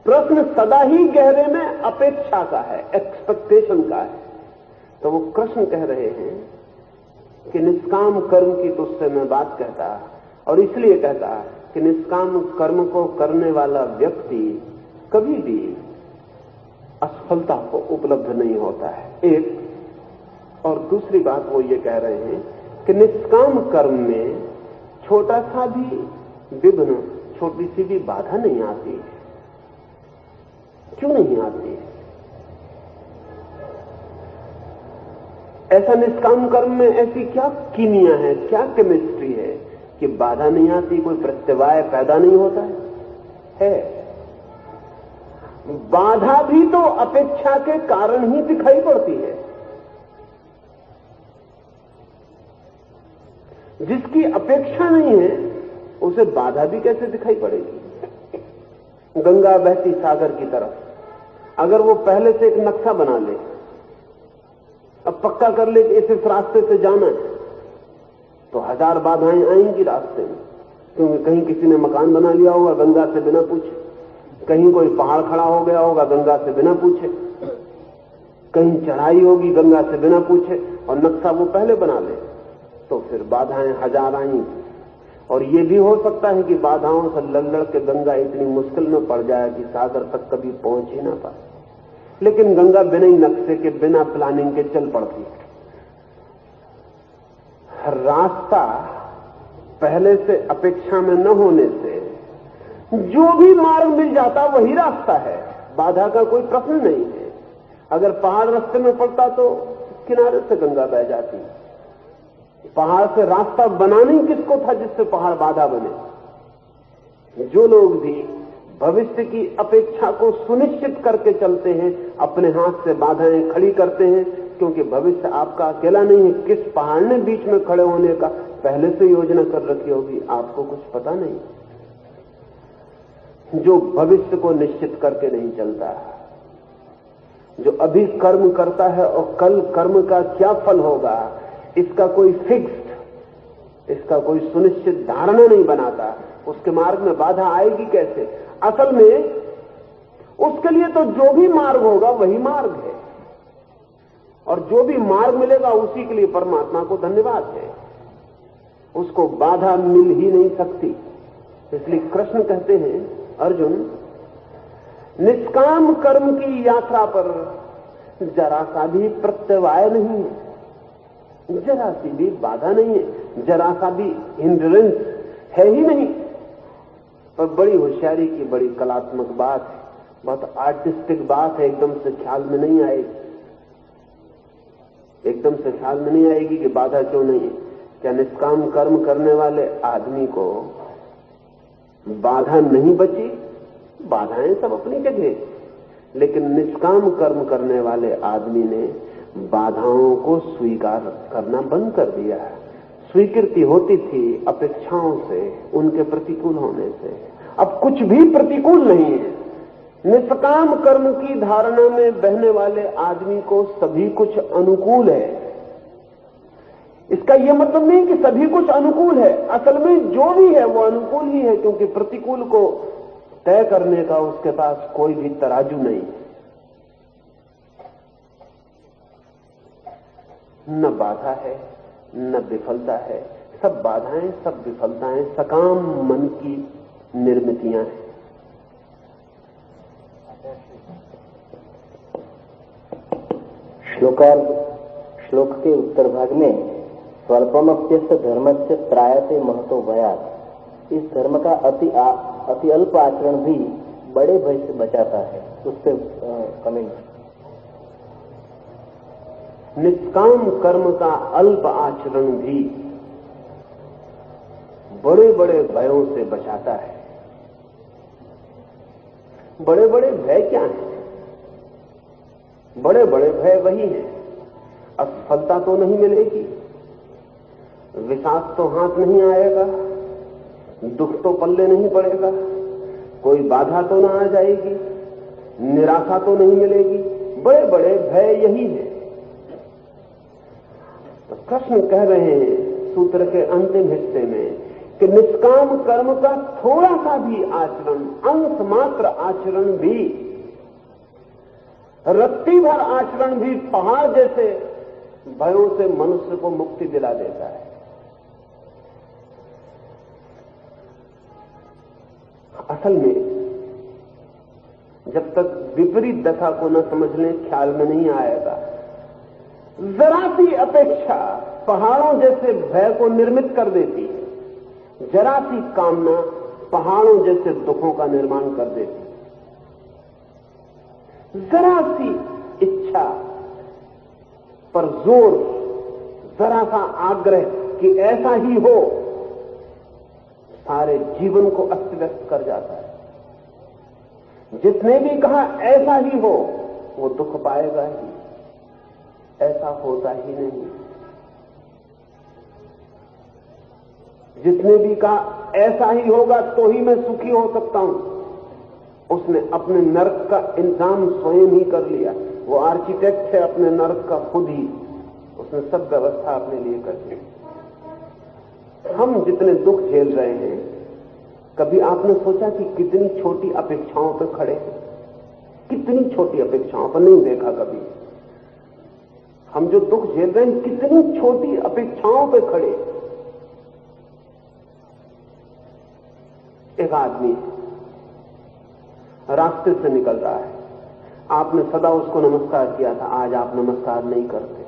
प्रश्न सदा ही गहरे में अपेक्षा का है, एक्सपेक्टेशन का है। तो वो कृष्ण कह रहे हैं कि निष्काम कर्म की तुझसे मैं बात कहता, और इसलिए कहता कि निष्काम कर्म को करने वाला व्यक्ति कभी भी असफलता को उपलब्ध नहीं होता है, एक। और दूसरी बात वो ये कह रहे हैं कि निष्काम कर्म में छोटा सा भी विघ्न, छोटी सी भी बाधा नहीं आती है। क्यों नहीं आती है? ऐसा निष्काम कर्म में ऐसी क्या कीमिया है, क्या केमिस्ट्री है कि बाधा नहीं आती, कोई प्रत्यवाय पैदा नहीं होता है? बाधा भी तो अपेक्षा के कारण ही दिखाई पड़ती है। जिसकी अपेक्षा नहीं है उसे बाधा भी कैसे दिखाई पड़ेगी? गंगा बहती सागर की तरफ, अगर वो पहले से एक नक्शा बना ले, अब पक्का कर ले कि इस रास्ते से जाना है, तो 1000 बाधाएं आएंगी रास्ते में। क्योंकि कहीं किसी ने मकान बना लिया होगा गंगा से बिना पूछे, कहीं कोई पहाड़ खड़ा हो गया होगा गंगा से बिना पूछे, कहीं चढ़ाई होगी गंगा से बिना पूछे, और नक्शा वो पहले बना ले, तो फिर बाधाएं 1000 आएंगी। और ये भी हो सकता है कि बाधाओं से लड़ के गंगा इतनी मुश्किल में पड़ जाए कि सागर तक कभी पहुंच ही ना पाए। लेकिन गंगा बिना ही नक्शे के, बिना प्लानिंग के चल पड़ती है। रास्ता पहले से अपेक्षा में न होने से जो भी मार्ग मिल जाता वही रास्ता है, बाधा का कोई प्रश्न नहीं है। अगर पहाड़ रास्ते में पड़ता तो किनारे से गंगा बह जाती। पहाड़ से रास्ता बनाना ही किसको था जिससे पहाड़ बाधा बने? जो लोग भी भविष्य की अपेक्षा को सुनिश्चित करके चलते हैं, अपने हाथ से बाधाएं खड़ी करते हैं, क्योंकि भविष्य आपका अकेला नहीं है। किस पहाड़ ने बीच में खड़े होने का पहले से योजना कर रखी होगी, आपको कुछ पता नहीं। जो भविष्य को निश्चित करके नहीं चलता, जो अभी कर्म करता है और कल कर्म का क्या फल होगा, इसका कोई फिक्स्ड, इसका कोई सुनिश्चित धारणा नहीं बनाता, उसके मार्ग में बाधा आएगी कैसे? असल में उसके लिए तो जो भी मार्ग होगा वही मार्ग है, और जो भी मार्ग मिलेगा उसी के लिए परमात्मा को धन्यवाद है। उसको बाधा मिल ही नहीं सकती। इसलिए कृष्ण कहते हैं, अर्जुन, निष्काम कर्म की यात्रा पर जरा सा भी प्रत्यवाय नहीं है, जरा सी भी बाधा नहीं है, जरा सा भी हिंड्रेंस है ही नहीं। पर बड़ी होशियारी की, बड़ी कलात्मक बात है, बहुत आर्टिस्टिक बात है, एकदम से ख्याल में नहीं आएगी, एकदम से ख्याल में नहीं आएगी कि बाधा क्यों नहीं है। क्या निष्काम कर्म करने वाले आदमी को बाधा नहीं बची? बाधाएं सब अपनी जगह, लेकिन निष्काम कर्म करने वाले आदमी ने बाधाओं को स्वीकार करना बंद कर दिया है। स्वीकृति होती थी अपेक्षाओं से, उनके प्रतिकूल होने से। अब कुछ भी प्रतिकूल नहीं है। निष्काम कर्म की धारणा में बहने वाले आदमी को सभी कुछ अनुकूल है। इसका यह मतलब नहीं कि सभी कुछ अनुकूल है, असल में जो भी है वो अनुकूल ही है, क्योंकि प्रतिकूल को तय करने का उसके पास कोई भी तराजू नहीं है। न बाधा है न विफलता है, सब बाधाएं, सब विफलताएं सकाम मन की निर्मितियां हैं। श्लोक के उत्तर भाग में स्वल्पमप्यस्य धर्मस्य त्रायते महतो भयात्, इस धर्म का अति अल्प आचरण भी बड़े भय से बचाता है। उस पर कमेंट। निष्काम कर्म का अल्प आचरण भी बड़े बड़े भयों से बचाता है। बड़े बड़े भय क्या हैं? बड़े बड़े भय वही हैं, असफलता तो नहीं मिलेगी, विषाद तो हाथ नहीं आएगा, दुख तो पल्ले नहीं पड़ेगा, कोई बाधा तो ना आ जाएगी, निराशा तो नहीं मिलेगी। बड़े बड़े भय यही है। तो कृष्ण कह रहे हैं सूत्र के अंतिम हिस्से में कि निष्काम कर्म का थोड़ा सा भी आचरण, अंश मात्र आचरण भी, रत्ती भर आचरण भी पहाड़ जैसे भयों से मनुष्य को मुक्ति दिला देता है। असल में जब तक विपरीत दशा को न समझ लें, ख्याल में नहीं आएगा। जरा सी अपेक्षा पहाड़ों जैसे भय को निर्मित कर देती है, जरा सी कामना पहाड़ों जैसे दुखों का निर्माण कर देती है। जरा सी इच्छा पर जोर जरा सा आग्रह कि ऐसा ही हो, सारे जीवन को अस्त व्यस्त कर जाता है। जिसने भी कहा ऐसा ही हो, वो दुख पाएगा ही, ऐसा होता ही नहीं। जिसने भी कहा ऐसा ही होगा तो ही मैं सुखी हो सकता हूं, उसने अपने नरक का इंतजाम स्वयं ही कर लिया। वो आर्किटेक्ट है अपने नरक का खुद ही, उसने सब व्यवस्था अपने लिए कर दी। हम जितने दुख झेल रहे हैं, कभी आपने सोचा कि कितनी छोटी अपेक्षाओं पर खड़े हैं? कितनी छोटी अपेक्षाओं पर नहीं देखा कभी। हम जो दुख झेल रहे हैं, कितनी छोटी अपेक्षाओं पर खड़े। एक आदमी रास्ते से निकल रहा है, आपने सदा उसको नमस्कार किया था, आज आप नमस्कार नहीं करते।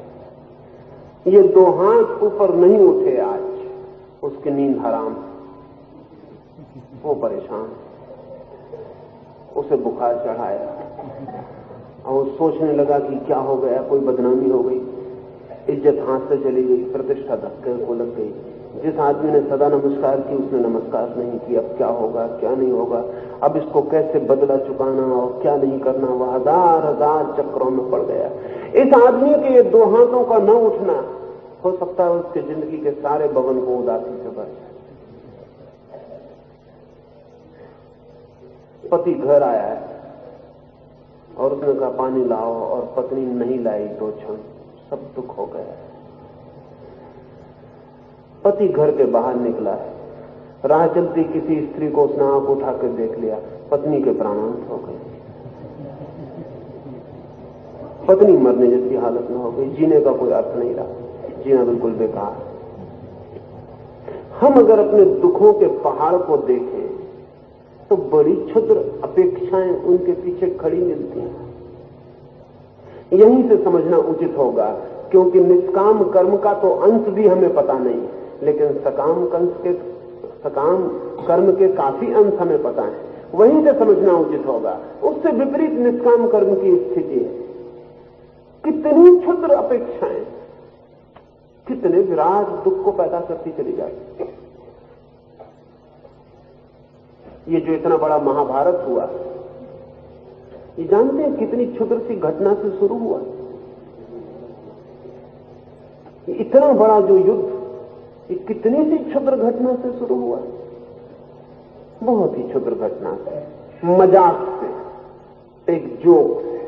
ये दो हाथ ऊपर नहीं उठे आज, उसकी नींद हराम, वो परेशान, उसे बुखार चढ़ाया और सोचने लगा कि क्या हो गया, कोई बदनामी हो गई, इज्जत हाथ से चली गई, प्रतिष्ठा धक्के को लग गई। जिस आदमी ने सदा नमस्कार की उसने नमस्कार नहीं की, अब क्या होगा क्या नहीं होगा, अब इसको कैसे बदला चुकाना और क्या नहीं करना, वह हजार हजार चक्रों में पड़ गया। इस आदमी के ये दो हाथों का न उठना, हो सकता है उसकी जिंदगी के सारे भवन को उदासी से भर जाए। पति घर आया है और उसने कहा पानी लाओ, और पत्नी नहीं लाई, दो क्षण सब दुख हो गया। पति घर के बाहर निकला है, राह चलती किसी स्त्री को उसने आंख उठा कर देख लिया, पत्नी के प्राणांत हो गए। पत्नी मरने जैसी हालत में हो गई, जीने का कोई अर्थ नहीं रहा, जीना बिल्कुल बेकार। हम अगर अपने दुखों के पहाड़ को देखें तो बड़ी क्षुद्र अपेक्षाएं उनके पीछे खड़ी मिलती हैं। यहीं से समझना उचित होगा, क्योंकि निष्काम कर्म का तो अंत भी हमें पता नहीं, लेकिन सकाम कर्म के काफी अंश हमें पता है। वहीं से समझना उचित होगा। उससे विपरीत निष्काम कर्म की स्थिति है। कितनी क्षुद्र अपेक्षाएं कितने विराट दुख को पैदा करती चली जाती। ये जो इतना बड़ा महाभारत हुआ, ये जानते हैं कितनी क्षुद्र सी घटना से शुरू हुआ? इतना बड़ा जो युद्ध, ये कितनी सी क्षुद्र घटना से शुरू हुआ? बहुत ही क्षुद्र घटना से, मजाक से, एक जोक से।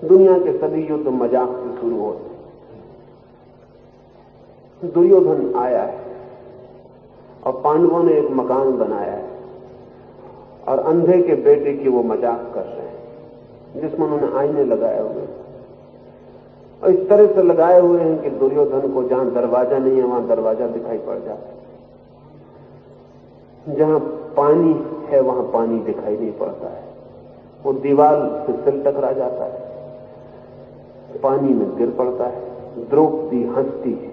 दुनिया के सभी युद्ध मजाक से शुरू होते। दुर्योधन आया है और पांडवों ने एक मकान बनाया है और अंधे के बेटे की वो मजाक कर रहे हैं, जिसमें उन्होंने आईने लगाए हुए और इस तरह से लगाए हुए हैं कि दुर्योधन को जहां दरवाजा नहीं है वहां दरवाजा दिखाई पड़ जाता है, जहां पानी है वहां पानी दिखाई नहीं पड़ता है। वो दीवार से सिर टकरा जाता है, पानी में गिर पड़ता है। द्रौपदी हंसती है,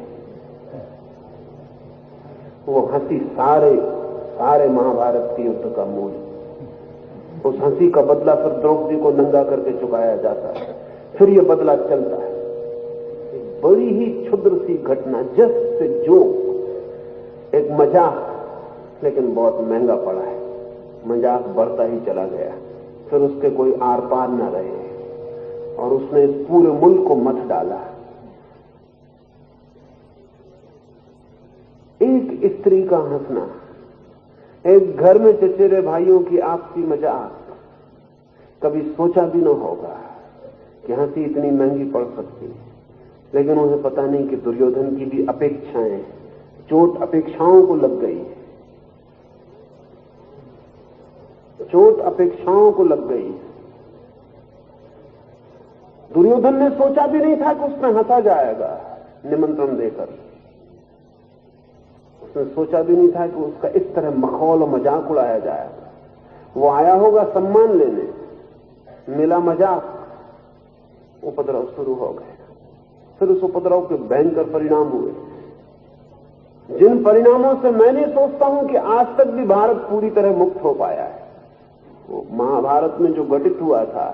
वो हंसी सारे महाभारत के युद्ध का मूल। उस हंसी का बदला फिर द्रौपदी को नंगा करके चुकाया जाता है, फिर ये बदला चलता है। बड़ी ही क्षुद्र सी घटना, जस्ट जोक, एक मजाक, लेकिन बहुत महंगा पड़ा है। मजाक बढ़ता ही चला गया, फिर उसके कोई आर पार न रहे और उसने इस पूरे मुल्क को मथ डाला। एक स्त्री का हंसना, एक घर में चचेरे भाइयों की आपसी मजाक, कभी सोचा भी न होगा कि हंसी इतनी महंगी पड़ सकती है। लेकिन उन्हें पता नहीं कि दुर्योधन की भी अपेक्षाएं, चोट अपेक्षाओं को लग गई, चोट अपेक्षाओं को लग गई। दुर्योधन ने सोचा भी नहीं था कि उसमें हंसा जाएगा निमंत्रण देकर। उसने सोचा भी नहीं था कि उसका इस तरह मखौल और मजाक उड़ाया जाएगा। वो आया होगा सम्मान लेने, मिला मजाक, उपद्रव शुरू हो गए। फिर उस उपद्रव के भयंकर परिणाम हुए, जिन परिणामों से मैं नहीं सोचता हूं कि आज तक भी भारत पूरी तरह मुक्त हो पाया है। वो महाभारत में जो घटित हुआ था,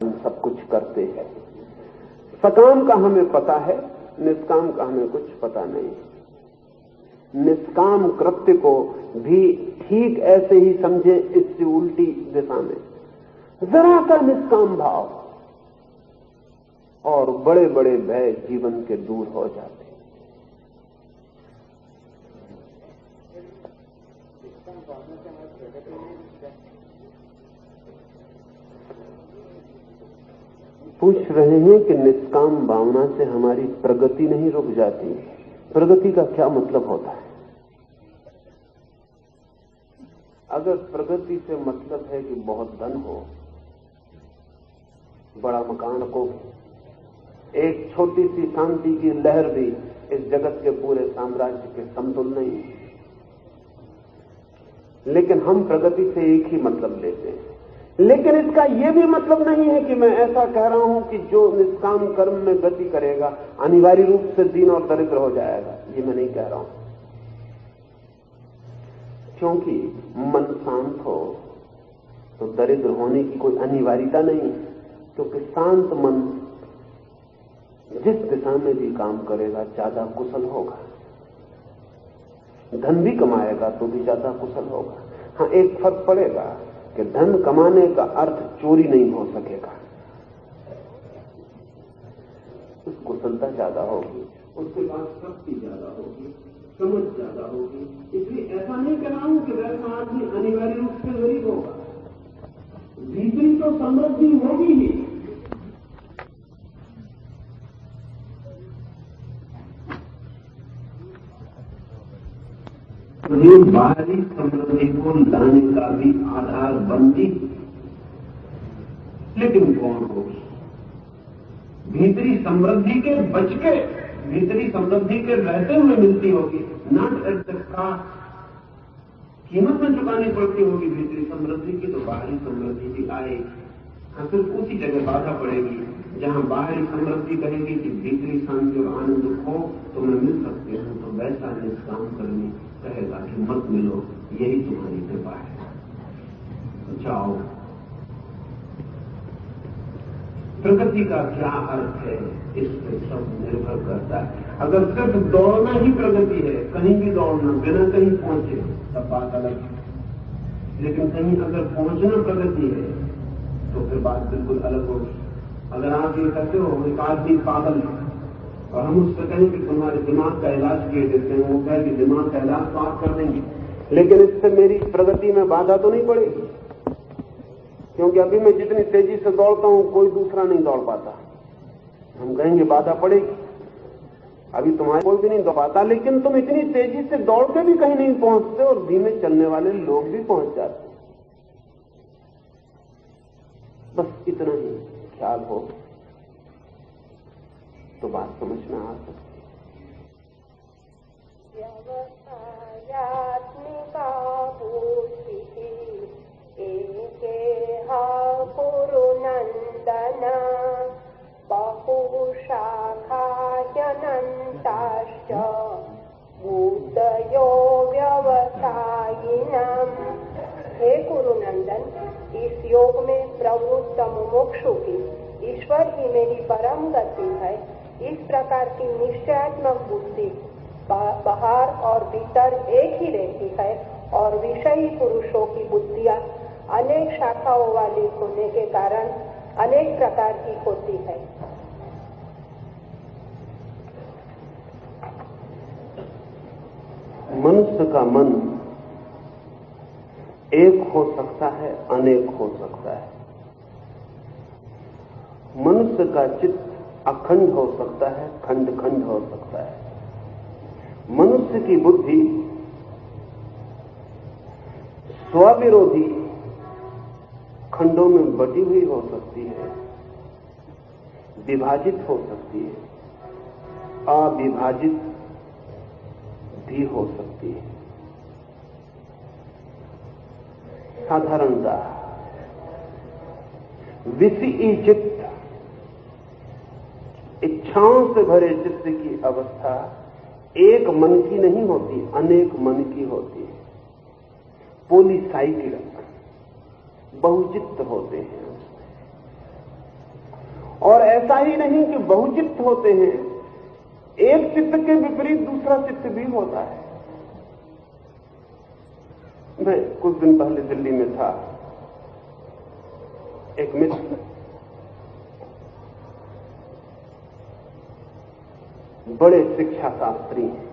हम सब कुछ करते हैं। सकाम का हमें पता है, निष्काम का हमें कुछ पता नहीं। निष्काम कृत्य को भी ठीक ऐसे ही समझे, इससे उल्टी दिशा में जरा सा निष्काम भाव और बड़े बड़े भय जीवन के दूर हो जाते। पूछ रहे हैं कि निष्काम भावना से हमारी प्रगति नहीं रुक जाती। प्रगति का क्या मतलब होता है? अगर प्रगति से मतलब है कि बहुत धन हो, बड़ा मकान हो, एक छोटी सी शांति की लहर भी इस जगत के पूरे साम्राज्य के समतुल्य नहीं है। लेकिन हम प्रगति से एक ही मतलब लेते हैं। लेकिन इसका यह भी मतलब नहीं है कि मैं ऐसा कह रहा हूं कि जो निष्काम कर्म में गति करेगा अनिवार्य रूप से दीन और दरिद्र हो जाएगा। ये मैं नहीं कह रहा हूं, क्योंकि मन शांत हो तो दरिद्र होने की कोई अनिवार्यता नहीं है। क्योंकि शांत मन जिस दिशा में भी काम करेगा ज्यादा कुशल होगा, धन भी कमाएगा तो भी ज्यादा कुशल होगा। हाँ, एक फर्क पड़ेगा कि धन कमाने का अर्थ चोरी नहीं हो सकेगा, उस कुशलता ज्यादा होगी, उसके पास शक्ति ज्यादा होगी, समझ ज्यादा होगी। इसलिए ऐसा नहीं कह रहा हूं कि वैसा आदमी अनिवार्य रूप से गरीब होगा, भीतरी तो समृद्धि होगी ही। बाहरी समृद्धि को लाने का भी आधार बनती, लेकिन कौन होगी? भीतरी समृद्धि के बच के, भीतरी समृद्धि के रहते हुए मिलती होगी, नॉट एट द कॉस्ट, कीमत में चुकानी पड़ती होगी भीतरी समृद्धि की। तो बाहरी समृद्धि भी आएगी। हाँ, सिर्फ उसी जगह बाधा पड़ेगी जहां बाहरी समृद्धि कहेगी कि भीतरी शांति और आनंद हो तो मैं मिल सकती हूं, तो वैसा निष्काम करनी कहेगा कि मत मिलो, यही तुम्हारी कृपा है, जाओ। प्रगति का क्या अर्थ है, इस पर सब निर्भर करता है। अगर सिर्फ दौड़ना ही प्रगति है, कहीं भी दौड़ना बिना कहीं पहुंचे, तब बात अलग है। लेकिन कहीं अगर पहुंचना प्रगति है तो फिर बात बिल्कुल अलग होगी। अगर आप ये कहते हो एक आदमी पागल है और हम उससे कहें कि तुम्हारे दिमाग का इलाज किए देते हैं, वो कहे कि दिमाग का इलाज तो आप कर देंगे, लेकिन इससे मेरी प्रगति में बाधा तो नहीं पड़ेगी, क्योंकि अभी मैं जितनी तेजी से दौड़ता हूं कोई दूसरा नहीं दौड़ पाता। हम कहेंगे बाधा पड़ेगी, अभी तुम्हारे कोई भी नहीं दौड़ पाता, लेकिन तुम इतनी तेजी से दौड़ के भी कहीं नहीं पहुंचते और धीमे चलने वाले लोग भी पहुंच जाते। बस इतना ही ख्याल हो तो बात समझ में आ सकती है। व्यवसायात्मिका बुद्धिः एकेहा कुरु नन्दन बहुशाखाह्यनन्ताश्च बुद्धयो व्यवसायिनम्। हे कुरुनंदन, इस योग में प्रवृत्त मुमुक्षु की ईश्वर ही मेरी परम गति है। इस प्रकार की निश्चयात्मक बुद्धि बाहर और भीतर एक ही रहती है और विषयी पुरुषों की बुद्धियां अनेक शाखाओं वाली होने के कारण अनेक प्रकार की होती है। मनुष्य का मन एक हो सकता है, अनेक हो सकता है। मनुष्य का चित्त अखंड हो सकता है, खंड खंड हो सकता है। मनुष्य की बुद्धि स्वविरोधी खंडों में बटी हुई हो सकती है, विभाजित हो सकती है, अविभाजित भी हो सकती है। साधारणतः विषयी चित्त, इच्छाओं से भरे चित्त की अवस्था एक मन की नहीं होती, अनेक मन की होती है। पॉलीसाइक्लिक, बहुचित्त होते हैं। और ऐसा ही नहीं कि बहुचित्त होते हैं, एक चित्त के विपरीत दूसरा चित्त भी होता है। मैं कुछ दिन पहले दिल्ली में था, एक मित्र बड़े शिक्षा शास्त्री हैं,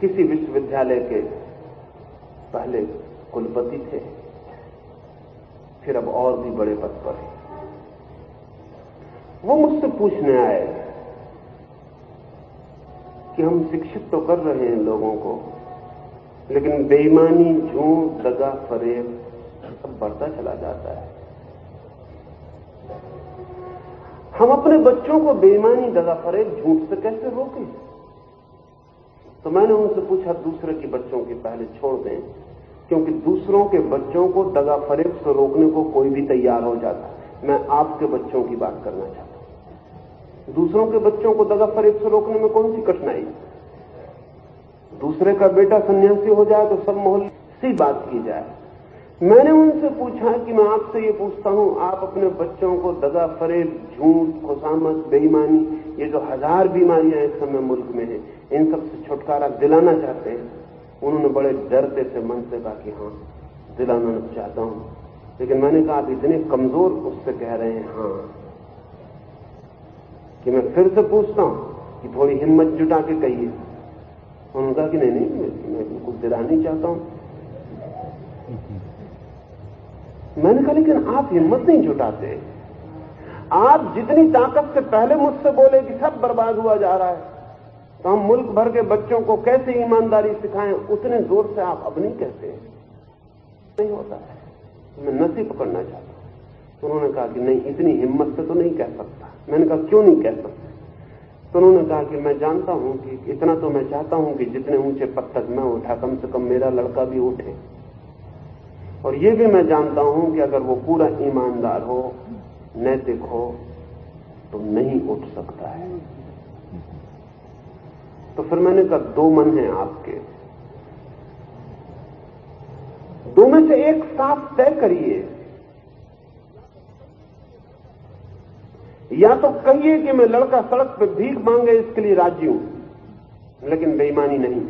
किसी विश्वविद्यालय के पहले कुलपति थे, फिर अब और भी बड़े पद पर हैं। वो मुझसे पूछने आए कि हम शिक्षित तो कर रहे हैं लोगों को, लेकिन बेईमानी, झूठ, दगा, फरेब सब बढ़ता चला जाता है। हम अपने बच्चों को बेईमानी, दगा, फरेब, झूठ से कैसे रोकें? तो मैंने उनसे पूछा, दूसरे के बच्चों के पहले छोड़ दें, क्योंकि दूसरों के बच्चों को दगा फरेब से रोकने को कोई भी तैयार हो जाता। मैं आपके बच्चों की बात करना चाहता हूं। दूसरों के बच्चों को दगा फरेब से रोकने में कौन सी कठिनाई? दूसरे का बेटा सन्यासी हो जाए तो सब मोहल्ले सी बात की जाए। मैंने उनसे पूछा कि मैं आपसे ये पूछता हूं, आप अपने बच्चों को दगा फरेब, झूठ, खुशामत, बेईमानी, ये जो 1000 बीमारियां इस समय मुल्क में हैं, इन सब से छुटकारा दिलाना चाहते हैं? उन्होंने बड़े डरते से मन से कहा कि हाँ, दिलाना चाहता हूं। लेकिन मैंने कहा, आप इतने कमजोर उससे कह रहे हैं हाँ, कि मैं फिर से पूछता हूं कि थोड़ी हिम्मत जुटा के कहिए। उन्होंने कहा कि नहीं, मैं बिल्कुल दिलानी चाहता हूं। मैंने कहा, लेकिन आप हिम्मत नहीं जुटाते। आप जितनी ताकत से पहले मुझसे बोले कि सब बर्बाद हुआ जा रहा है, तो हम मुल्क भर के बच्चों को कैसे ईमानदारी सिखाएं, उतने जोर से आप अब नहीं कहते। नहीं होता है, मैं नसीब पकड़ना चाहता हूं। तो उन्होंने कहा कि नहीं, इतनी हिम्मत से तो नहीं कह सकता। मैंने कहा, क्यों नहीं कह सकता? तो उन्होंने कहा कि मैं जानता हूं कि इतना तो मैं चाहता हूं कि जितने ऊंचे पद तक मैं उठा, कम से कम मेरा लड़का भी उठे। और ये भी मैं जानता हूं कि अगर वो पूरा ईमानदार हो, नैतिक हो, तो नहीं उठ सकता है। तो फिर मैंने कहा, 2 मन हैं आपके, 2 में से एक साफ तय करिए। या तो कहिए कि मैं लड़का सड़क पे भीख मांगे इसके लिए राजी हूं, लेकिन बेईमानी नहीं।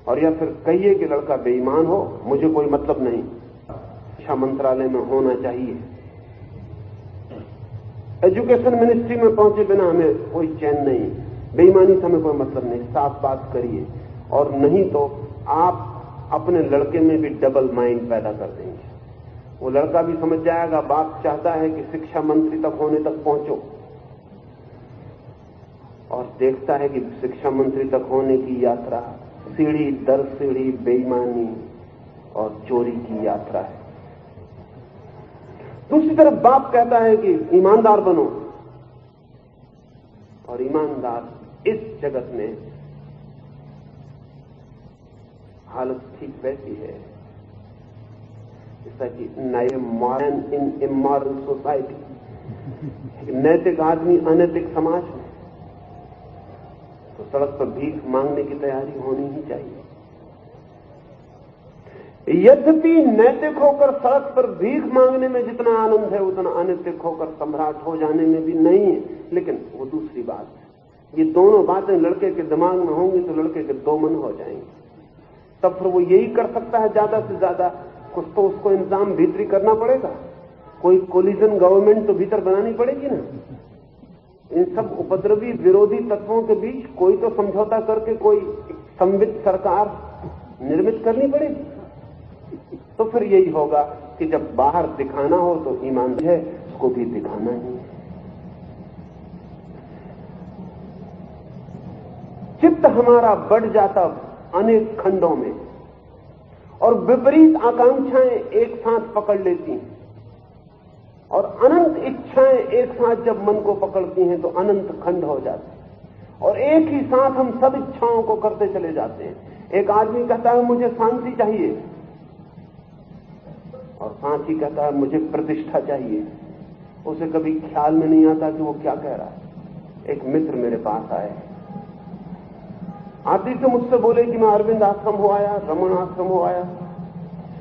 और या फिर कहिए कि लड़का बेईमान हो, मुझे कोई मतलब नहीं, शिक्षा मंत्रालय में होना चाहिए। एजुकेशन मिनिस्ट्री में पहुंचे बिना हमें कोई चैन नहीं, बेईमानी से हमें कोई मतलब नहीं। साफ बात करिए, और नहीं तो आप अपने लड़के में भी डबल माइंड पैदा कर देंगे। वो लड़का भी समझ जाएगा, बाप चाहता है कि शिक्षा मंत्री तक होने तक पहुंचो, और देखता है कि शिक्षा मंत्री तक होने की यात्रा सीढ़ी दर सीढ़ी बेईमानी और चोरी की यात्रा है। दूसरी तरफ बाप कहता है कि ईमानदार बनो, और ईमानदार इस जगत में हालत ठीक वैसी है जैसा कि मैन इन इमोरल सोसाइटी, नैतिक आदमी अनैतिक समाज में, तो सड़क पर भीख मांगने की तैयारी होनी ही चाहिए। यद्यपि नैतिक होकर सड़क पर भीख मांगने में जितना आनंद है, उतना अनैतिक होकर सम्राट हो जाने में भी नहीं है, लेकिन वो दूसरी बात है। ये दोनों बातें लड़के के दिमाग में होंगी तो लड़के के 2 मन हो जाएंगे। तब फिर वो यही कर सकता है ज्यादा से ज्यादा, कुछ तो उसको इंतजाम भीतरी करना पड़ेगा, कोई कोलिजन गवर्नमेंट तो भीतर बनानी पड़ेगी ना। इन सब उपद्रवी विरोधी तत्वों के बीच कोई तो समझौता करके कोई संवित सरकार निर्मित करनी पड़ेगी। तो फिर यही होगा कि जब बाहर दिखाना हो तो ईमान है, उसको भी दिखाना ही है। चित्त हमारा बढ़ जाता अनेक खंडों में, और विपरीत आकांक्षाएं एक साथ पकड़ लेती हैं, और अनंत इच्छाएं एक साथ जब मन को पकड़ती हैं तो अनंत खंड हो जाते हैं, और एक ही साथ हम सब इच्छाओं को करते चले जाते हैं। एक आदमी कहता है मुझे शांति चाहिए, और साथी कहता है मुझे प्रतिष्ठा चाहिए। उसे कभी ख्याल में नहीं आता कि वो क्या कह रहा है। एक मित्र मेरे पास आए, आती से मुझसे बोले कि मैं अरविंद आश्रम हो आया, रमन आश्रम हो आया,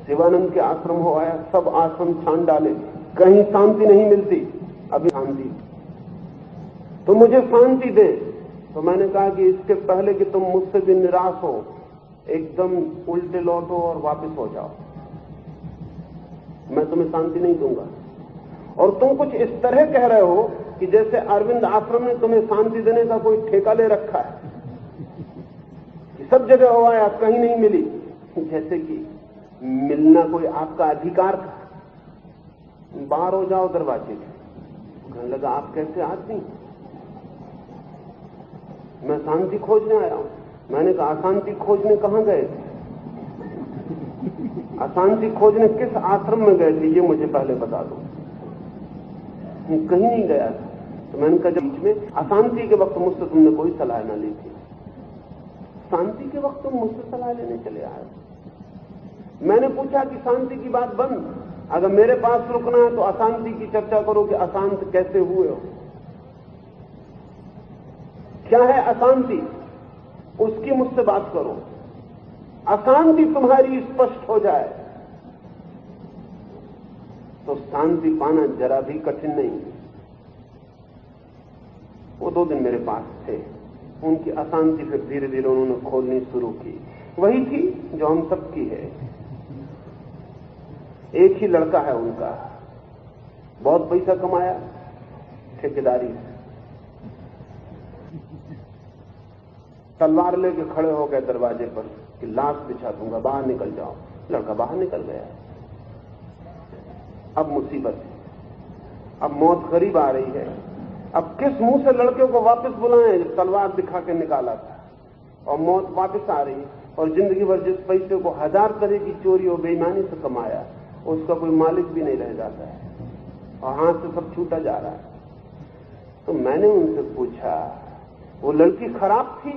शिवानंद के आश्रम हो आया, सब आश्रम छान डाले, कहीं शांति नहीं मिलती। अभी शांति तो मुझे शांति दे। तो मैंने कहा कि इसके पहले कि तुम मुझसे भी निराश हो, एकदम उल्टे लौटो और वापस हो जाओ, मैं तुम्हें शांति नहीं दूंगा। और तुम कुछ इस तरह कह रहे हो कि जैसे अरविंद आश्रम ने तुम्हें शांति देने का कोई ठेका ले रखा है कि सब जगह हो आया, कहीं नहीं मिली, जैसे कि मिलना कोई आपका अधिकार था। बाहर हो जाओ दरवाजे के। कहने लगा आप कैसे आदमी, मैं शांति खोजने आया हूं। मैंने कहा अशांति खोजने कहां गए थे, अशांति खोजने किस आश्रम में गए थे, ये मुझे पहले बता दो। कहीं नहीं गया था। तो मैंने कहा जब बीच में अशांति के वक्त मुझसे तुमने कोई सलाह ना ली थी, शांति के वक्त तुम मुझसे सलाह लेने चले आए। मैंने पूछा कि शांति की बात बंद, अगर मेरे पास रुकना है तो अशांति की चर्चा करो कि अशांत कैसे हुए हो, क्या है अशांति, उसकी मुझसे बात करो। अशांति तुम्हारी स्पष्ट हो जाए तो शांति पाना जरा भी कठिन नहीं। वो 2 दिन मेरे पास थे, उनकी अशांति फिर धीरे धीरे उन्होंने खोलनी शुरू की। वही थी जो हम सबकी है। एक ही लड़का है उनका, बहुत पैसा कमाया ठेकेदारी से, तलवार लेके खड़े हो गए दरवाजे पर कि लाश बिछा दूंगा, बाहर निकल जाओ। लड़का बाहर निकल गया। अब मुसीबत है, अब मौत करीब आ रही है। अब किस मुंह से लड़के को वापस बुलाएं जब तलवार दिखा के निकाला था, और मौत वापस आ रही, और जिंदगी भर जिस पैसे को 1000 तरह की चोरी और बेईमानी से कमाया उसका कोई मालिक भी नहीं रह जाता है, और हाथ से सब छूटा जा रहा है। तो मैंने उनसे पूछा, वो लड़की खराब थी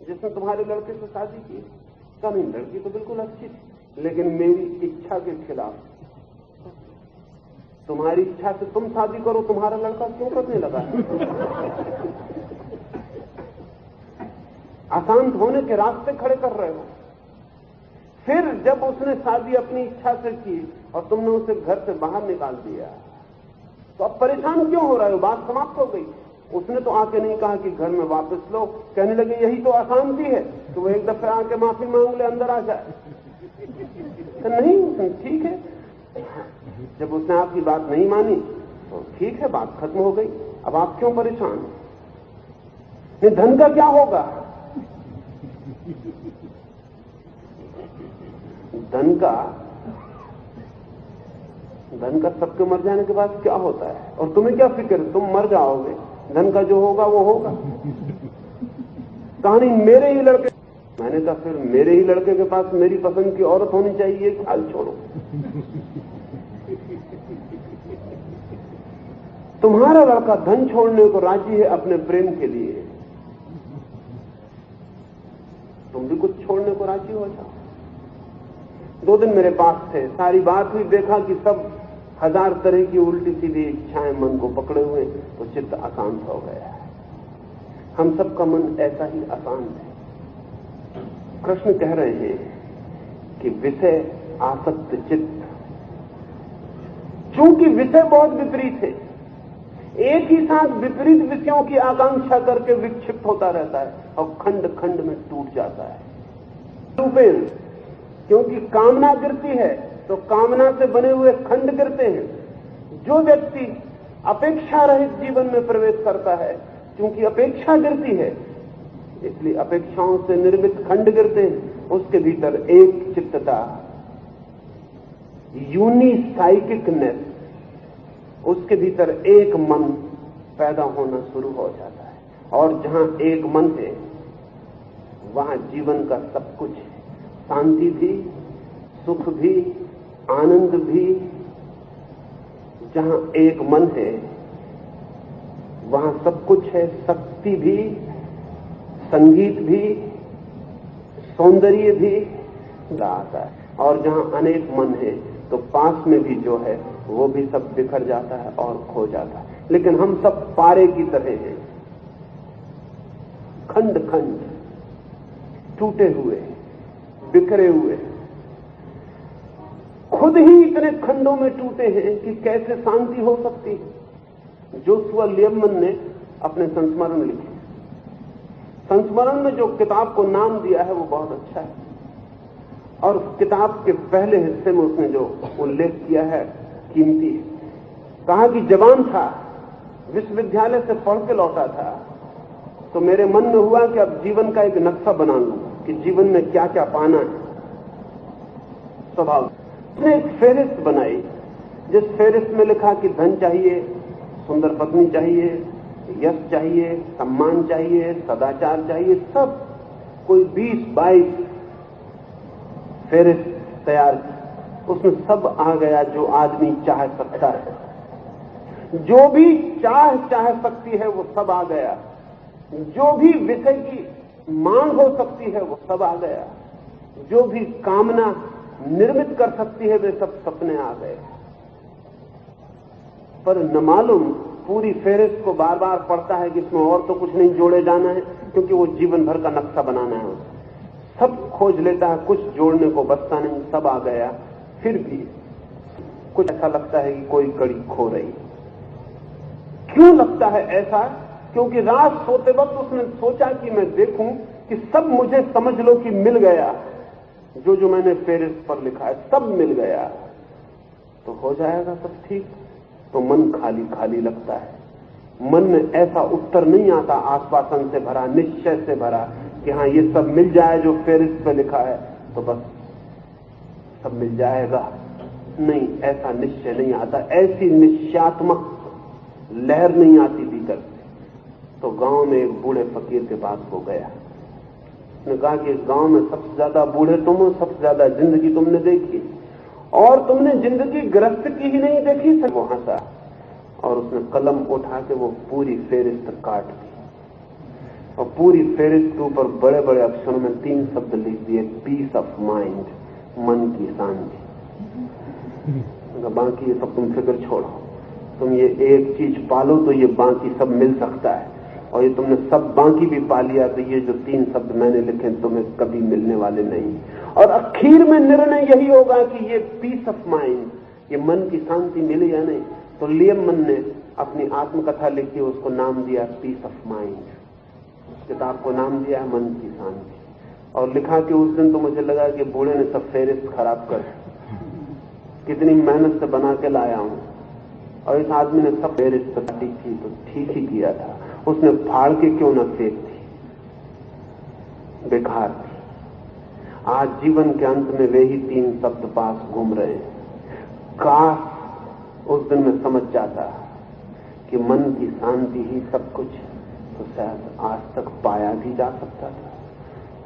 जिसने तुम्हारे लड़के से शादी की? कहा नहीं, लड़की तो बिल्कुल अच्छी थी, लेकिन मेरी इच्छा के खिलाफ। तुम्हारी इच्छा से तुम शादी करो, तुम्हारा लड़का क्यों करने लगा? अशांत होने के रास्ते खड़े कर रहे हो। फिर जब उसने शादी अपनी इच्छा से की और तुमने उसे घर से बाहर निकाल दिया, तो अब परेशान क्यों हो रहे हो? बात समाप्त हो गई। उसने तो आके नहीं कहा कि घर में वापस लो, कहने लगे यही तो अशांति है। तो वो एक दफे आके माफी मांग ले, अंदर आ जाए। तो नहीं, ठीक है। जब उसने आपकी बात नहीं मानी तो ठीक है, बात खत्म हो गई। अब आप क्यों परेशान? ये धन का क्या होगा? धन का सबके मर जाने के बाद क्या होता है? और तुम्हें क्या फिक्र, तुम मर जाओगे, धन का जो होगा वो होगा। कहानी मेरे ही लड़के, मैंने कहा फिर मेरे ही लड़के के पास मेरी पसंद की औरत होनी चाहिए, ख्याल छोड़ो। तुम्हारा लड़का धन छोड़ने को राजी है अपने प्रेम के लिए, तुम भी कुछ छोड़ने को राजी हो जाओ। 2 दिन मेरे पास थे, सारी बात हुई, देखा कि सब 1000 तरह की उल्टी सीधी इच्छाएं मन को पकड़े हुए, तो चित्त अशांत हो गया है। हम सबका मन ऐसा ही अशांत है। कृष्ण कह रहे हैं कि विषय आसक्त चित्त, चूंकि विषय बहुत विपरीत है, एक ही साथ विपरीत विषयों की आकांक्षा करके विक्षिप्त होता रहता है और खंड खंड में टूट जाता है। रूपेण, क्योंकि कामना गिरती है तो कामना से बने हुए खंड गिरते हैं। जो व्यक्ति अपेक्षा रहित जीवन में प्रवेश करता है, क्योंकि अपेक्षा गिरती है इसलिए अपेक्षाओं से निर्मित खंड गिरते हैं। उसके भीतर एक चित्तता, यूनिसाइकिकनेस, उसके भीतर एक मन पैदा होना शुरू हो जाता है। और जहां एक मन है वहां जीवन का सब कुछ है, शांति भी, सुख भी, आनंद भी। जहां एक मन है वहां सब कुछ है, शक्ति भी, संगीत भी, सौंदर्य भी आता है। और जहां अनेक मन है तो पास में भी जो है वो भी सब बिखर जाता है और खो जाता है। लेकिन हम सब पारे की तरह हैं, खंड खंड, टूटे हुए, बिखरे हुए, खुद ही इतने खंडों में टूटे हैं कि कैसे शांति हो सकती है। जोशुआ लियमन ने अपने संस्मरण लिखे। संस्मरण में जो किताब को नाम दिया है वो बहुत अच्छा है, और उस किताब के पहले हिस्से में उसने जो उल्लेख किया है कीमती है। कहा कि जवान था, विश्वविद्यालय से पढ़ के लौटा था, तो मेरे मन में हुआ कि अब जीवन का एक नक्शा बना लूं कि जीवन में क्या क्या पाना है। स्वभाव उसने एक फेहरिस्त बनाई, जिस फेहरिस्त में लिखा कि धन चाहिए, सुंदर पत्नी चाहिए, यश चाहिए, सम्मान चाहिए, सदाचार चाहिए, सब कोई 20-22 फेहरिस्त तैयार की। उसमें सब आ गया जो आदमी चाह सकता है, जो भी चाह सकती है वो सब आ गया, जो भी विषय की मांग हो सकती है वो सब आ गया, जो भी कामना निर्मित कर सकती है वे सब सपने आ गए। पर न मालूम पूरी फेहरिस्त को बार बार पढ़ता है कि इसमें और तो कुछ नहीं जोड़े जाना है, क्योंकि वो जीवन भर का नक्शा बनाना है उसे। सब खोज लेता है, कुछ जोड़ने को बचता नहीं, सब आ गया, फिर भी कुछ ऐसा लगता है कि कोई कड़ी खो रही। क्यों लगता है ऐसा? क्योंकि रात सोते वक्त उसने सोचा कि मैं देखूं कि सब मुझे समझ लो कि मिल गया, जो जो मैंने फेहरिस्त पर लिखा है सब मिल गया, तो हो जाएगा सब ठीक। तो मन खाली खाली लगता है, मन में ऐसा उत्तर नहीं आता आश्वासन से भरा, निश्चय से भरा कि हाँ ये सब मिल जाए जो फेहरिस्त पे लिखा है तो बस सब मिल जाएगा। नहीं, ऐसा निश्चय नहीं आता, ऐसी निश्चयात्मक लहर नहीं आती भीतर से। तो गांव में एक बूढ़े फकीर के पास हो गया। उसने कहा कि गांव में सबसे ज्यादा बूढ़े तुम हो, सबसे ज्यादा जिंदगी तुमने देखी, और तुमने जिंदगी गृहस्थ की ही नहीं देखी। सब वो हंसा और उसने कलम उठा के वो पूरी फेहरिस्त काट दी, और पूरी फेहरिस्त के ऊपर बड़े बड़े अक्षरों में 3 शब्द लिख दिए, पीस ऑफ माइंड, मन की शांति। बाकी ये सब तुम फिक्र छोड़ो, तुम ये एक चीज पालो तो ये बाकी सब मिल सकता है, और ये तुमने सब बाकी भी पा लिया तो ये जो 3 शब्द मैंने लिखे तुम्हें कभी मिलने वाले नहीं। और आखिर में निर्णय यही होगा कि ये पीस ऑफ माइंड, ये मन की शांति मिली या नहीं। तो लियमन ने अपनी आत्मकथा लिखी, उसको नाम दिया पीस ऑफ माइंड, उस किताब को नाम दिया मन की शांति। और लिखा कि उस दिन तो मुझे लगा कि बूढ़े ने सब फेहरिस्त खराब कर, कितनी मेहनत से बना के लाया हूं, और इस आदमी ने सब फेहरिस्त काटी थी तो ठीक ही किया था, उसने फाड़ के क्यों न फेंक दी, बेकार थी। आज जीवन के अंत में वे ही 3 शब्द पास घूम रहे हैं। काश उस दिन में समझ जाता कि मन की शांति ही सब कुछ, तो शायद आज तक पाया भी जा सकता था।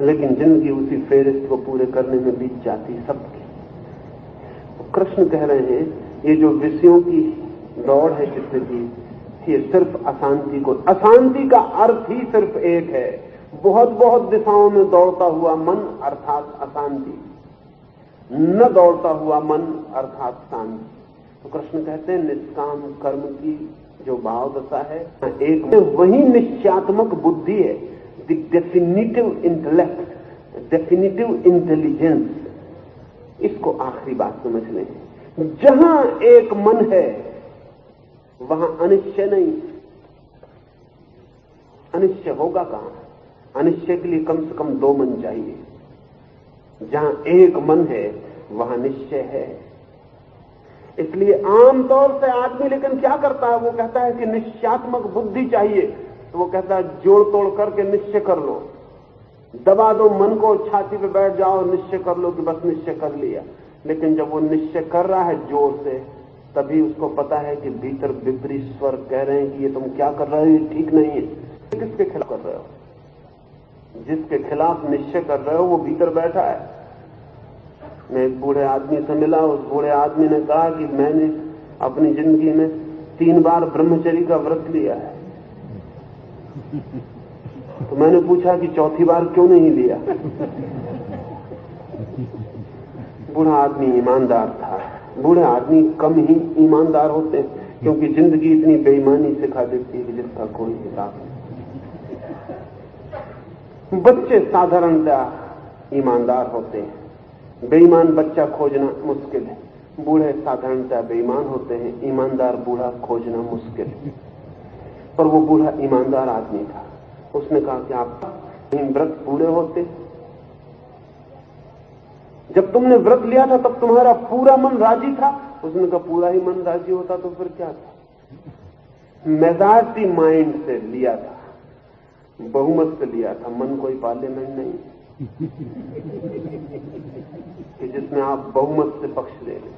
लेकिन जिंदगी उसी फेहरिस्त को पूरे करने में बीत जाती सबकी। तो कृष्ण कह रहे हैं ये जो विषयों की दौड़ है चित्त की, ये सिर्फ अशांति को, अशांति का अर्थ ही सिर्फ एक है, बहुत बहुत दिशाओं में दौड़ता हुआ मन अर्थात अशांति, न दौड़ता हुआ मन अर्थात शांति। तो कृष्ण कहते हैं निष्काम कर्म की जो भाव दशा है, एक वही निश्चयात्मक बुद्धि है, the definitive intellect, definitive intelligence. इसको आखिरी बात समझ लें, जहां एक मन है वहां अनिश्चय नहीं। अनिश्चय होगा कहां? अनिश्चय के लिए कम से कम 2 मन चाहिए। जहां एक मन है वहां निश्चय है। इसलिए आमतौर से आदमी लेकिन क्या करता है, वो कहता है कि निश्चयात्मक बुद्धि चाहिए, तो वो कहता है जोड़ तोड़ करके निश्चय कर लो, दबा दो मन को, छाती पे बैठ जाओ, निश्चय कर लो कि बस निश्चय कर लिया। लेकिन जब वो निश्चय कर रहा है जोर से, तभी उसको पता है कि भीतर विपरीत स्वर कह रहे हैं कि ये तुम क्या कर रहे हो, ये ठीक नहीं है। किसके खिलाफ कर रहे हो? जिसके खिलाफ निश्चय कर रहे हो वो भीतर बैठा है। मैं एक बूढ़े आदमी से मिला, उस बूढ़े आदमी ने कहा कि मैंने अपनी जिंदगी में 3 बार ब्रह्मचर्य का व्रत लिया है। तो मैंने पूछा कि चौथी बार क्यों नहीं लिया? बूढ़ा आदमी ईमानदार था। बूढ़े आदमी कम ही ईमानदार होते हैं, क्योंकि जिंदगी इतनी बेईमानी सिखा देती है कि जिसका कोई हिसाब नहीं। बच्चे साधारणतः ईमानदार होते हैं, बेईमान बच्चा खोजना मुश्किल है। बूढ़े साधारणतः बेईमान होते हैं, ईमानदार बूढ़ा खोजना मुश्किल है। पर वो बूढ़ा ईमानदार आदमी था। उसने कहा कि आप व्रत पूरे होते, जब तुमने व्रत लिया था तब तुम्हारा पूरा मन राजी था। उसने कहा पूरा ही मन राजी होता तो फिर क्या था, मेजॉरिटी माइंड से लिया था, बहुमत से लिया था, मन कोई पार्लियामेंट नहीं कि जिसमें आप बहुमत से पक्ष ले लें।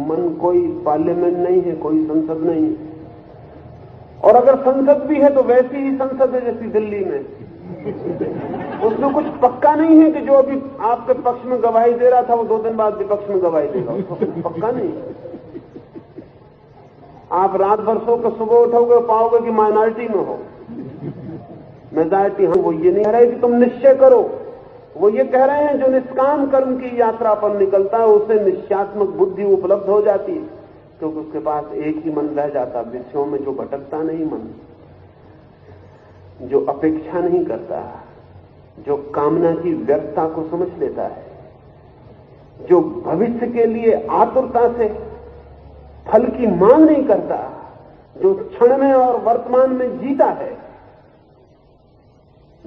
मन कोई पार्लियामेंट नहीं है, कोई संसद नहीं है, और अगर संसद भी है तो वैसी ही संसद है जैसी दिल्ली में। उसमें कुछ पक्का नहीं है कि जो अभी आपके पक्ष में गवाही दे रहा था वो 2 दिन बाद विपक्ष में गवाही देगा, उसका कुछ पक्का नहीं है। आप रात भर सो कर सुबह उठोगे पाओगे कि माइनॉरिटी में हो, मेजॉरिटी। हम वो ये नहीं कह रहे कि तुम निश्चय करो, वो ये कह रहे हैं जो निष्काम कर्म की यात्रा पर निकलता है उसे निश्चयात्मक बुद्धि उपलब्ध हो जाती है, क्योंकि उसके पास एक ही मन रह जाता, विषयों में जो भटकता नहीं मन, जो अपेक्षा नहीं करता, जो कामना की व्यर्थता को समझ लेता है, जो भविष्य के लिए आतुरता से फल की मांग नहीं करता, जो क्षण में और वर्तमान में जीता है,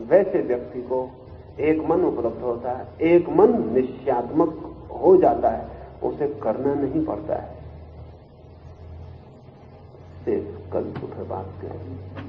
वैसे व्यक्ति को एक मन उपलब्ध होता है। एक मन निश्चयात्मक हो जाता है, उसे करना नहीं पड़ता है। से कल सुबह बात करेंगे।